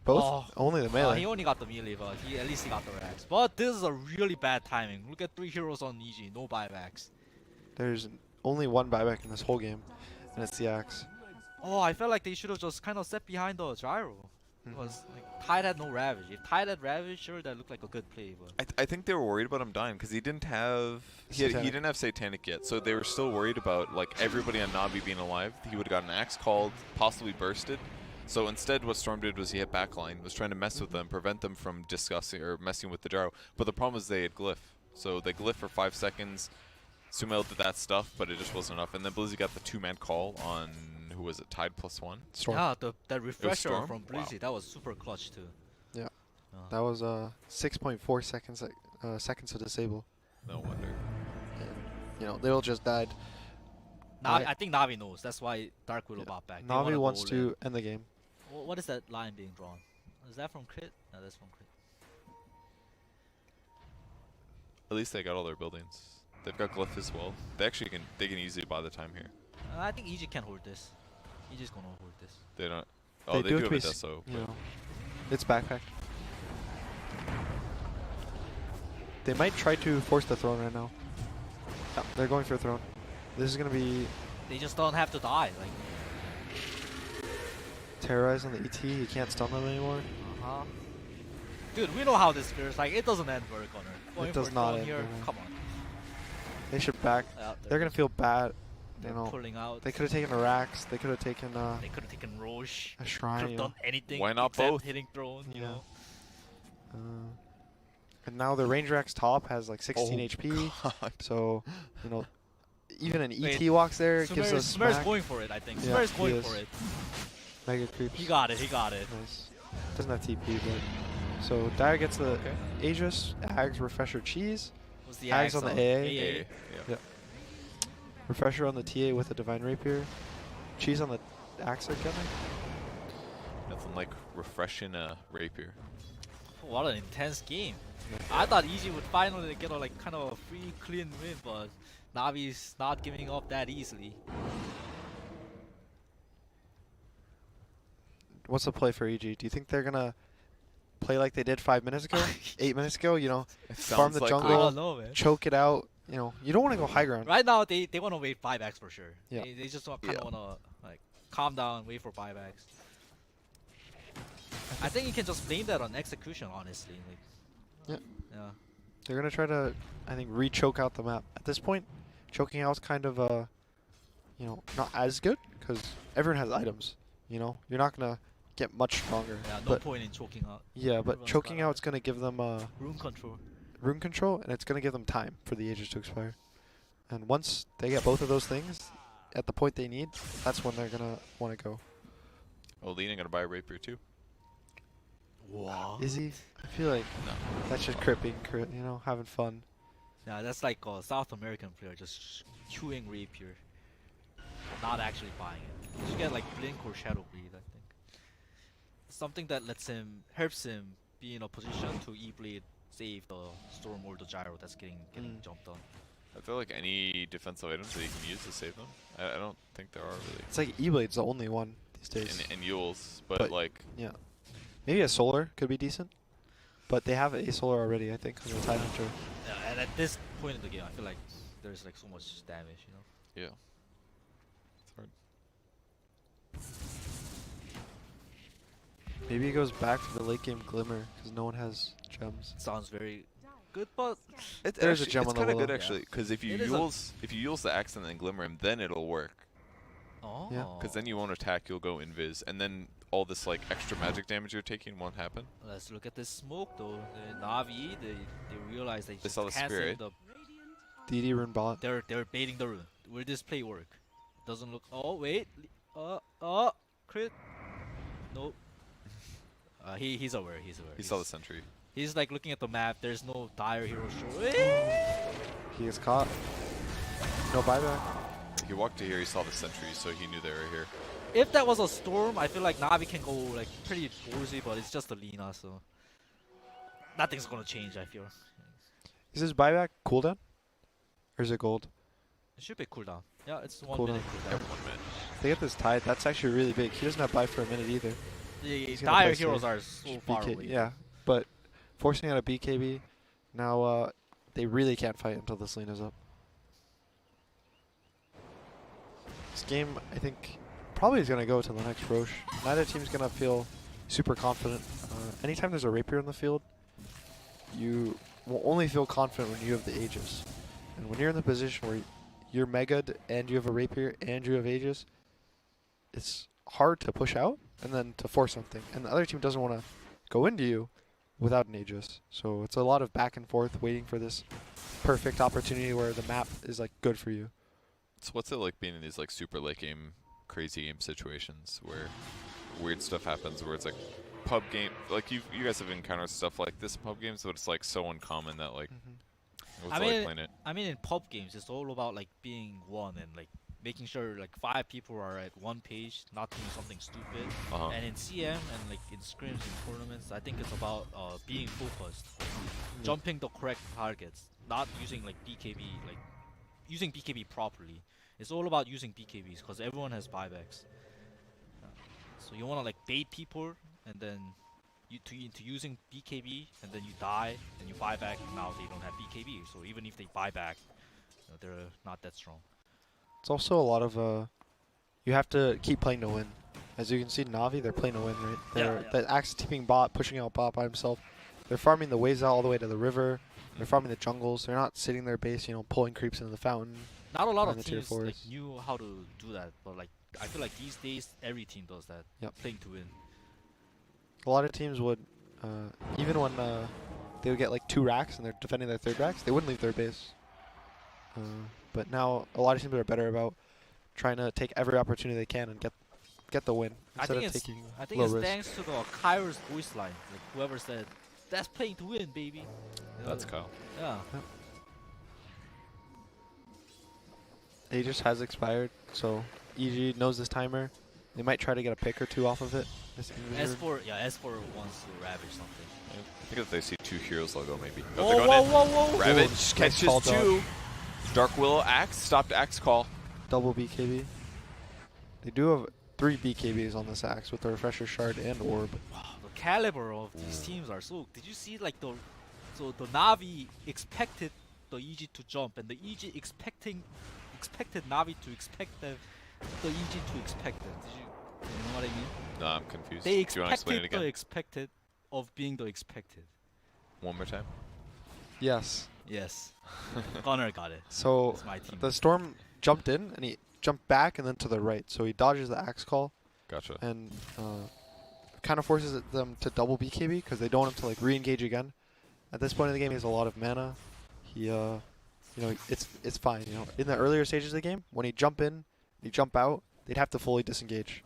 Both?
Oh.
Only the
He
melee.
only got the melee, but at least he got the Rex. But this is a really bad timing. Look at 3 heroes on EG, no buybacks.
There's only one buyback in this whole game, and it's the axe.
Oh, I felt like they should have just kind of stepped behind the gyro. Because like, Tide had no Ravage. If Tide had Ravage, sure, that looked like a good play. But
I think they were worried about him dying because he didn't have he
Satanic.
didn't have Satanic yet, so they were still worried about like everybody on Navi being alive. He would have got an axe called, possibly bursted. So instead, what Storm did was he hit backline, was trying to mess with them, prevent them from discussing or messing with the gyro. But the problem was they had glyph, so they glyph for 5 seconds. Sumail did that stuff, but it just wasn't enough. And then Blizzy got the 2-man call on who was it? Tide +1.
Storm.
yeah, that refresher
Storm?
from
Wow.
Blizzy, that was super clutch too.
Yeah.
Uh,
That was 6.4 seconds seconds to disable.
No wonder.
And, you know, they all just died.
Navi,
I-
I think Navi knows. That's why Dark Widow bought back. They wanna
Navi
go
wants
all
to end the game.
in. What is that line being drawn? Is that from Crit? No, that's from Crit.
At least they got all their buildings. They've got glyph as well. They actually can easily buy the time here.
I think EG can hold this. EG's gonna hold this.
They don't. Oh, they do have a Deso.
You know, it's backpacked. They might try to force the throne right now. Yeah, they're going for a throne. This is gonna be
They just don't have to die. Like,
terrorized on the ET. You can't stun them anymore.
uh-huh. Dude, we know how this feels. Like, it doesn't end very corner. Going
does
for a
not
throne
end
here.
very well.
Come on.
They should back. They're gonna feel bad. You
They're
know,
pulling out.
they could have taken a Rax. They could have taken
They could have taken Roche.
a
Could
shrine.
have
You know.
done anything.
Why not
except
both?
Hitting throne. You
Yeah.
know.
And now the Range Rax top has like 16
Oh,
HP.
God.
So, you know, even an
Wait,
ET walks there, it gives us
Smer's
smack.
going for it, I think.
Yeah,
Smer's
he
going
is.
for it.
Mega creeps.
He got it. He got it.
Nice. Doesn't have TP, but so Dire gets the Aegis, Ags, Refresher, Cheese,
Was the
Hags
axe
on the AA.
Yeah.
Yeah. Refresher on the TA with a Divine Rapier, Cheese on the Axe again.
Nothing like refreshing a rapier.
What an intense game. I thought EG would finally get a like kind of a free clean win, but Navi's not giving up that easily.
What's the play for EG? Do you think they're gonna play like they did 5 minutes ago, 8 minutes ago? You know,
It
Farm
sounds
the
like
jungle.
I
Well,
don't know, man.
choke it out. You know, you don't want to go high ground.
Right now they want to wait buybacks for sure.
Yeah.
They just kind of
Yeah.
want to like calm down, wait for buybacks. I think you can just blame that on execution, honestly. Like,
Yeah.
Yeah.
They're gonna try to, I think, re-choke out the map. At this point, choking out's kind of you know, not as good because everyone has items. You know, you're not gonna get much stronger.
Yeah. No
but
point in choking out.
yeah, but
Everyone's
choking
got
out's gonna give them
Room control.
rune control, and it's gonna give them time for the Aegis to expire. And once they get both of those things at the point they need, that's when they're gonna want to go.
Oh, Lena gonna buy a rapier too.
Wow.
Is he? I feel like
No.
that's just cripping, you know, having fun.
Yeah, that's like a South American player just queuing rapier, not actually buying it. You should get like blink or shadow bleed, I think. Something that helps him be in a position to e-blade save the storm or the gyro that's getting jumped on.
I feel like any defensive items that you can use to save them. I don't think there are really.
It's like E-Blade's the only one these days.
And Yules, but
But-
like
Yeah. Maybe a solar could be decent. But they have a solar already, I think, because of the Tide Hunter.
Yeah, and at this point in the game, I feel like there's like so much damage, you know.
yeah. It's hard.
Maybe he goes back to the late game Glimmer, because no one has gems.
Sounds very good, but
There's a gem
it's
on the
kind of
willow.
good actually, because if you
It is a-
use the axe and then glimmer him, then it'll work.
oh,
Because then you won't attack, you'll go invis, and then all this like extra magic damage you're taking won't happen.
Let's look at this smoke though. The Navi, they realize they just
saw the
canceling
spirit.
the.
DD rune bot.
They're baiting the rune. Will this play work? Doesn't look. Oh wait. Crit. Nope. He's aware. He's aware.
He saw the sentry.
He's like looking at the map. There's no dire hero show.
He gets caught. No buyback.
He walked to here, he saw the sentry, so he knew they were here.
If that was a storm, I feel like Navi can go like pretty ballsy, but it's just a Lina, so nothing's gonna change. I feel.
Is his buyback cooldown? Or is it gold?
It should be cooldown. Yeah, it's 1
Cooldown.
minute
Yeah,
cooldown.
1 minute.
If they get this tied, that's actually really big. He doesn't have buy for a minute either.
The
He's gonna
dire
play
heroes
safe.
are so far
BK
away.
yeah, but forcing out a BKB, now they really can't fight until this lane is up. This game, I think, probably is going to go to the next Roche. Neither team's going to feel super confident. Anytime there's a Rapier in the field, you will only feel confident when you have the Aegis. And when you're in the position where you're Mega'd and you have a Rapier and you have Aegis, it's hard to push out and then to force something. And the other team doesn't want to go into you without an Aegis. So it's a lot of back and forth waiting for this perfect opportunity where the map is like good for you.
So what's it like being in these like super late game, crazy game situations where weird stuff happens, where it's like pub game, like you guys have encountered stuff like this in pub games, but it's like so uncommon that like, what's it like playing it?
I mean, in pub games, it's all about like being one and like making sure like 5 people are at one page, not doing something stupid. And in CM and like in scrims and tournaments, I think it's about being focused, jumping the correct targets, not using like BKB, like using BKB properly. It's all about using BKBs because everyone has buybacks. So you want to like bait people and then into using BKB, and then you die and you buy back. And now they don't have BKB, so even if they buy back, they're not that strong.
It's also a lot of you have to keep playing to win. As you can see, Navi, they're playing to win, right? They're the Axe teaming bot, pushing out bot by himself. They're farming the waves out all the way to the river. They're farming the jungles. They're not sitting their base, you know, pulling creeps into the fountain.
Not a lot
and
of
the tier
teams like,
fours.
knew how to do that, but like I feel like these days every team does that.
Yep.
Playing to win.
A lot of teams would, even when they would get like 2 racks and they're defending their 3rd racks, they wouldn't leave their base. But now a lot of teams are better about trying to take every opportunity they can and get the win instead of taking
I think
low
it's
risk.
thanks to the Kairos voice line. Like whoever said, "That's playing to win, baby." You know,
That's Kyle.
Yeah.
Aegis has expired, so EG knows this timer. They might try to get a pick or 2 off of it.
S4 wants to ravage something.
I think if they see 2 heroes, they'll go maybe.
Whoa,
they're going in.
whoa!
Ravage
nice
catches
call,
2. Dark Willow Axe, stopped Axe call.
Double BKB. They do have 3 BKBs on this Axe with the Refresher Shard and Orb.
Wow, the caliber of these teams are so. Did you see like the Navi expected the EG to jump, and the EG expected Navi to expect the EG to expect it. Did you know what I mean?
No, I'm confused.
They
Do you want to explain it
expected the
again?
expected of being the expected.
One more time.
Yes.
Yes. Connor got it.
So
It's my team.
the Storm jumped in and he jumped back and then to the right. So he dodges the Axe call
Gotcha.
and kind of forces them to double BKB because they don't want him to like re-engage again. At this point in the game, he has a lot of mana. He, you know, it's fine. You know, in the earlier stages of the game, when he jump in, he jump out, they'd have to fully disengage.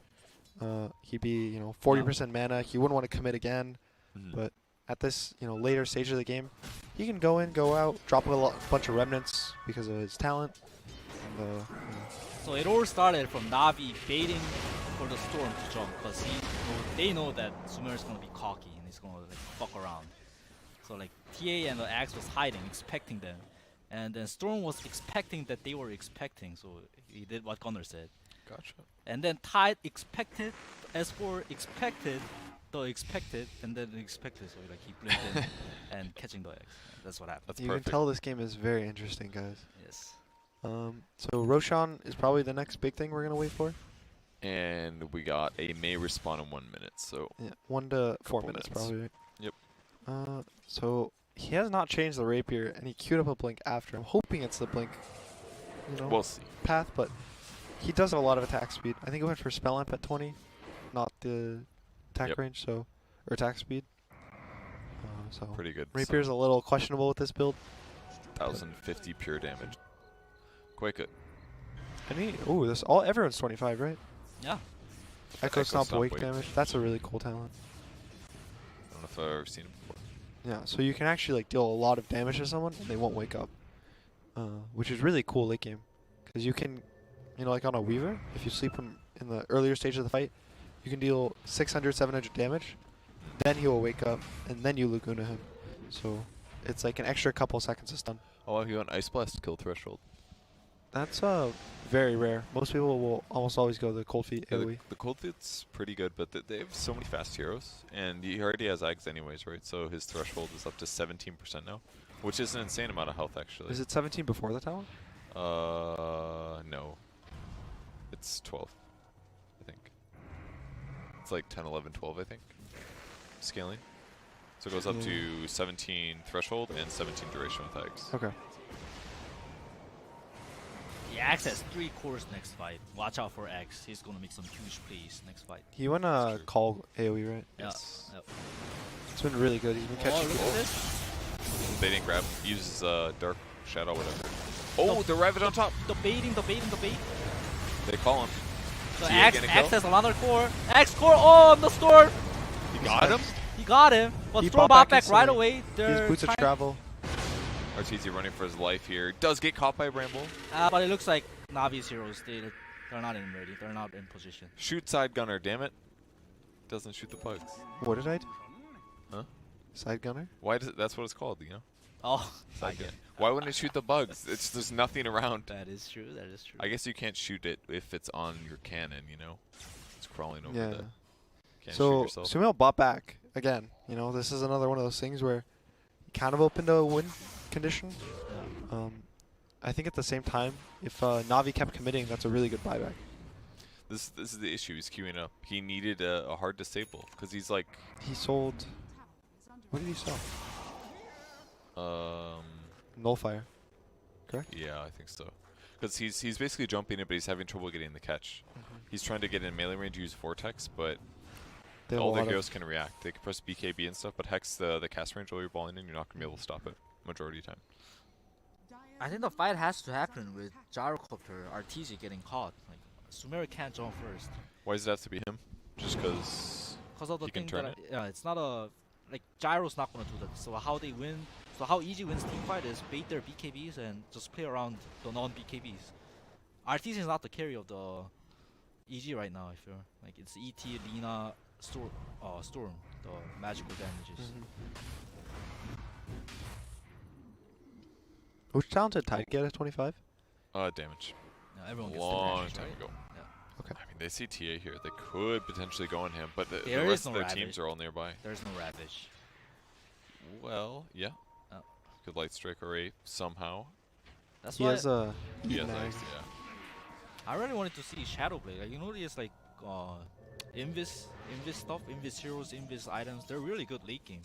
He'd be, you know, 40% mana. He wouldn't want to commit again. But at this, you know, later stage of the game, he can go in, go out, drop a bunch of remnants because of his talent. And, you know,
So it all started from Navi baiting for the Storm to jump because they know that Sumer is gonna be cocky and he's gonna like fuck around. So like TA and the Axe was hiding, expecting them, and then Storm was expecting that they were expecting. So he did what Gunnar said.
Gotcha.
And then Tide expected, S4 expected, the expected, and then the expected. So like he blinked in and catching the X. That's what happened.
That's
you
perfect.
can tell this game is very interesting, guys.
Yes.
So Roshan is probably the next big thing we're gonna wait for.
And we got a May respawn in 1 minute, so
Yeah, 1 to 4
Couple
minutes
minutes.
probably. Right?
Yep.
So he has not changed the rapier, and he queued up a blink after. I'm hoping it's the blink, you know,
we'll see.
path, but he does have a lot of attack speed. I think he went for spell amp at 20, not the attack
Yep.
range, so or attack speed. So
Pretty good.
rapier's a little questionable with this build.
1050 pure damage. Quite good.
And he, this everyone's 25, right?
Yeah.
Echo Stomp
Stomp
wake
wake.
damage. That's a really cool talent.
I don't know if I've ever seen it before.
Yeah, so you can actually like deal a lot of damage to someone and they won't wake up, which is really cool late game, because you can, you know, like on a Weaver, if you sleep him in the earlier stage of the fight, you can deal 600, 700 damage, then he will wake up, and then you Laguna him. So it's like an extra couple seconds of stun.
Oh, wow, he went Ice Blast kill threshold.
That's very rare. Most people will almost always go the cold feet
Yeah,
AoE.
the Cold Feet's pretty good, but they have so many fast heroes, and he already has Ags anyways, right? So his threshold is up to 17% now, which is an insane amount of health, actually.
Is it 17 before the talent?
No. It's 12, I think. It's like 10, 11, 12, I think. Scaling. So it goes up
Yeah.
to 17 threshold and 17 duration with Ags.
Okay.
Yeah, X has 3 cores next fight. Watch out for X. He's gonna make some huge plays next fight.
He went
That's true.
call AoE, right?
Yes.
Yeah.
It's been really good. He's been
Oh,
catching
look
people.
at this.
They didn't grab. He uses Dark Shadow, whatever. Oh, the Rabbit on top.
The bait.
They call him.
So
TA
X
gonna kill?
has another core. X core on the storm.
He got him.
He got him. But
He
Storm
bought
bought
back
back right
instantly.
away.
He's
They're
boots of
trying-
travel.
Arteezy running for his life here. Does get caught by Bramble.
But it looks like Navi's heroes, they're not even ready. They're not in position.
Shoot side gunner, damn it. Doesn't shoot the bugs.
What did I do?
Huh?
Side gunner?
Why does it, that's what it's called, you know?
Oh,
Side gun. Why wouldn't it shoot the bugs? It's there's nothing around.
that is true. That is true.
I guess you can't shoot it if it's on your cannon, you know? It's crawling over
Yeah.
the can't shoot
So
yourself.
Sumail bought back again. You know, this is another one of those things where he kind of opened a win condition.
Yeah.
I think at the same time, if Navi kept committing, that's a really good buyback.
This is the issue. He's queuing up. He needed a hard disable because he's like
He sold. What did he sell? Nullfire. Correct.
yeah, I think so. Because he's basically jumping it, but he's having trouble getting the catch. He's trying to get in melee range, use Vortex, but
They have
all
a
their
lot of-
heroes can react. They can press BKB and stuff, but Hex the cast range while you're balling in, you're not gonna be able to stop it majority of the time.
I think the fight has to happen with Gyrocopter, Arteezy getting caught. Like, Sumeru can't jump first.
Why does it have to be him? Just because
Because of the
He can
thing
turn
that yeah, it's not a like Gyro's not gonna do that. So how they win? So how EG wins team fight is bait their BKBs and just play around the non-BKBs. Arteezy is not the carry of the EG right now. If you're like it's ET, Lina, Storm, the magical damages.
Which talent did Tide get at 25?
damage.
Yeah, everyone gets
Long
damage,
time
right?
ago.
Yeah.
Okay.
I mean, they see TA here. They could potentially go on him, but the
There
rest
is
of
no
their
Ravage.
teams are all nearby.
There's no Ravage.
Well, yeah.
Oh.
Could Light Strike or Ape somehow.
That's
He
why
has a.
He has
Eaten
Axe,
Egg.
yeah.
I really wanted to see Shadowblade. Like you know, there's like Invis stuff, Invis heroes, Invis items. They're really good late game.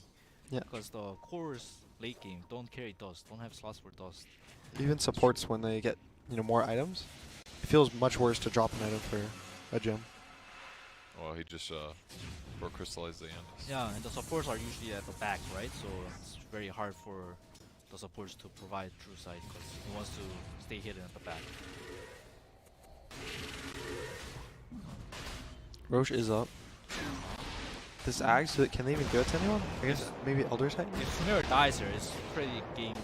Yeah.
Because the cores late game don't carry dust, don't have slots for dust.
Even supports when they get more items. It feels much worse to drop an item for a gem.
Well, he just crystallized the end.
Yeah, and the supports are usually at the back, right? So it's very hard for the supports to provide true sight because he wants to stay hidden at the back.
Roche is up. This Axe, can they even do it to anyone? I guess maybe Elder Titan?
If Sumeru dies here, it's pretty game.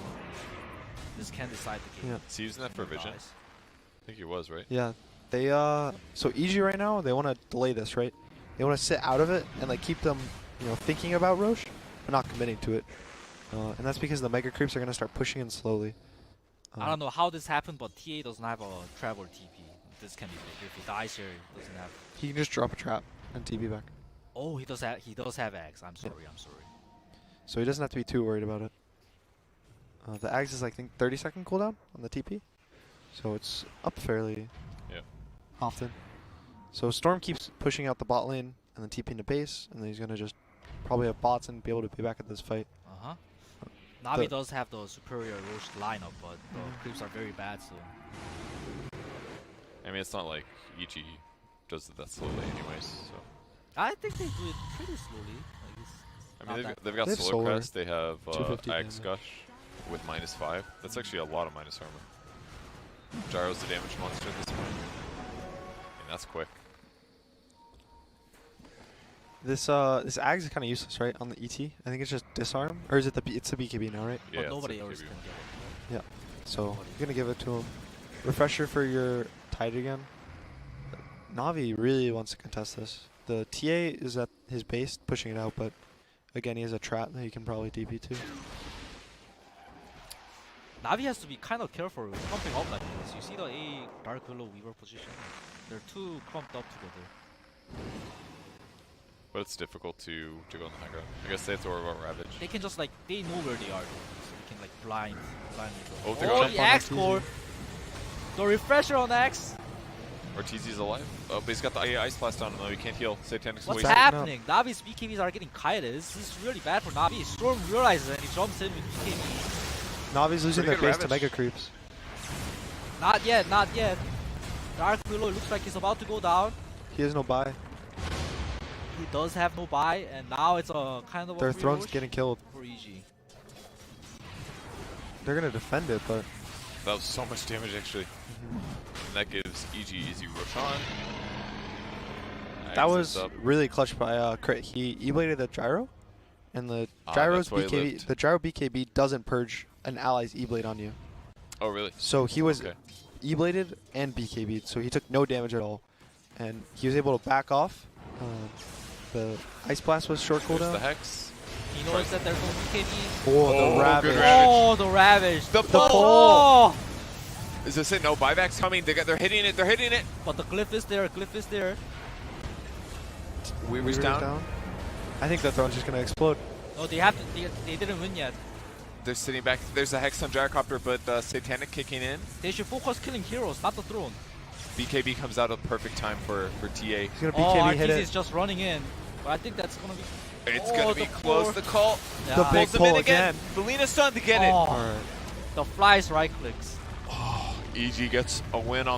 This can decide the game.
Yeah.
Is he using that for
Sumeru
vision?
dies.
I think he was, right?
Yeah. They so EG right now, they want to delay this, right? They want to sit out of it and like keep them, thinking about Roche, but not committing to it. And that's because the mega creeps are gonna start pushing in slowly.
I don't know how this happened, but TA doesn't have a traveler TP. This can be big. If he dies here, he doesn't have.
He can just drop a trap and TP back,
Oh, he does have. He does have Axe. I'm sorry. I'm sorry.
so he doesn't have to be too worried about it. The Axe is I think 30-second cooldown on the TP, so it's up fairly
Yeah.
often. So Storm keeps pushing out the bot lane and then TPing to base, and then he's gonna just probably have bots and be able to be back at this fight.
Uh huh. Navi does have the superior Roche lineup, but the creeps are very bad. So
I mean, it's not like EG does it that slowly anyways. So
I think they do it pretty slowly. Like it's
I
not
mean,
that
they've got
They have
Solar
Solar.
Crest. They have
250
Axe
damage.
Gush with -5. That's actually a lot of minus armor. Gyro's the damage monster at this point. And that's quick.
This Ags is kind of useless, right? On the ET, I think it's just disarm, or is it the it's the BKB now, right?
Yeah,
But
it's
nobody
a
else
KB.
can get it.
So
Nobody.
you're gonna give it to him. Refresher for your tide again. Navi really wants to contest this. The TA is at his base pushing it out, but again he has a trap that he can probably DP to.
Navi has to be kind of careful with clumping up like this. You see the A Dark Willow Weaver position? They're too clumped up together.
But it's difficult to go on the high ground. I guess they have to worry about Ravage.
They can just like, they know where they are, so they can like blindly
Oh,
go.
they're
Oh,
gonna
the
jump on
Axe
the
core! The refresher on Axe!
Ortiz alive. Oh, but he's got the Ice Blast on him though. He can't heal. Satanic's
What's
wasted.
Backing up.
happening? Navi's BKBs are getting kited. This is really bad for Navi. Storm realizes and he jumps in with BKB.
Navi's losing their
Pretty good
base to
Ravage.
mega creeps.
Not yet, not yet. Dark Willow looks like he's about to go down.
He has no buy.
He does have no buy, and now it's a kind of
Their
a
throne's
rush
getting killed.
for EG.
They're gonna defend it, but
That was so much damage actually. And that gives EG easy rush on.
that
Axe
was
is up.
really clutch by Crit. He E-bladed the gyro, and the
Ah,
gyro's
that's why he
BKB,
lived.
the gyro BKB doesn't purge an ally's E-blade on you.
Oh really?
So he was
Okay.
E-bladed and BKB'd, so he took no damage at all, and he was able to back off. The Ice Blast was short
There's the
cooldown.
Hex.
He knows that there's no BKB.
Oh,
Oh,
the
good
Ravage.
Ravage.
Oh, the Ravage.
The
pull.
Oh!
Is this it? No buybacks coming. They're hitting it. They're hitting it.
But the glyph is there, glyph is there.
Weaver's
Weaver's
down.
I think the throne's just gonna explode.
No, they have to, they didn't win yet.
They're sitting back. There's a Hex on Gyrocopter, but Satanic kicking in.
They should focus killing heroes, not the throne.
BKB comes out at the perfect time for TA.
He's gonna
Oh,
BKB hit
RTZ
it.
is just running in. But I think that's gonna be...
It's
Oh,
gonna be
the
close.
pull.
The call.
Yeah.
The
Pulls
big
him
pull
in again.
again.
Felina's stunned to get it.
Oh,
Alright.
the flies right clicks.
EG gets a win on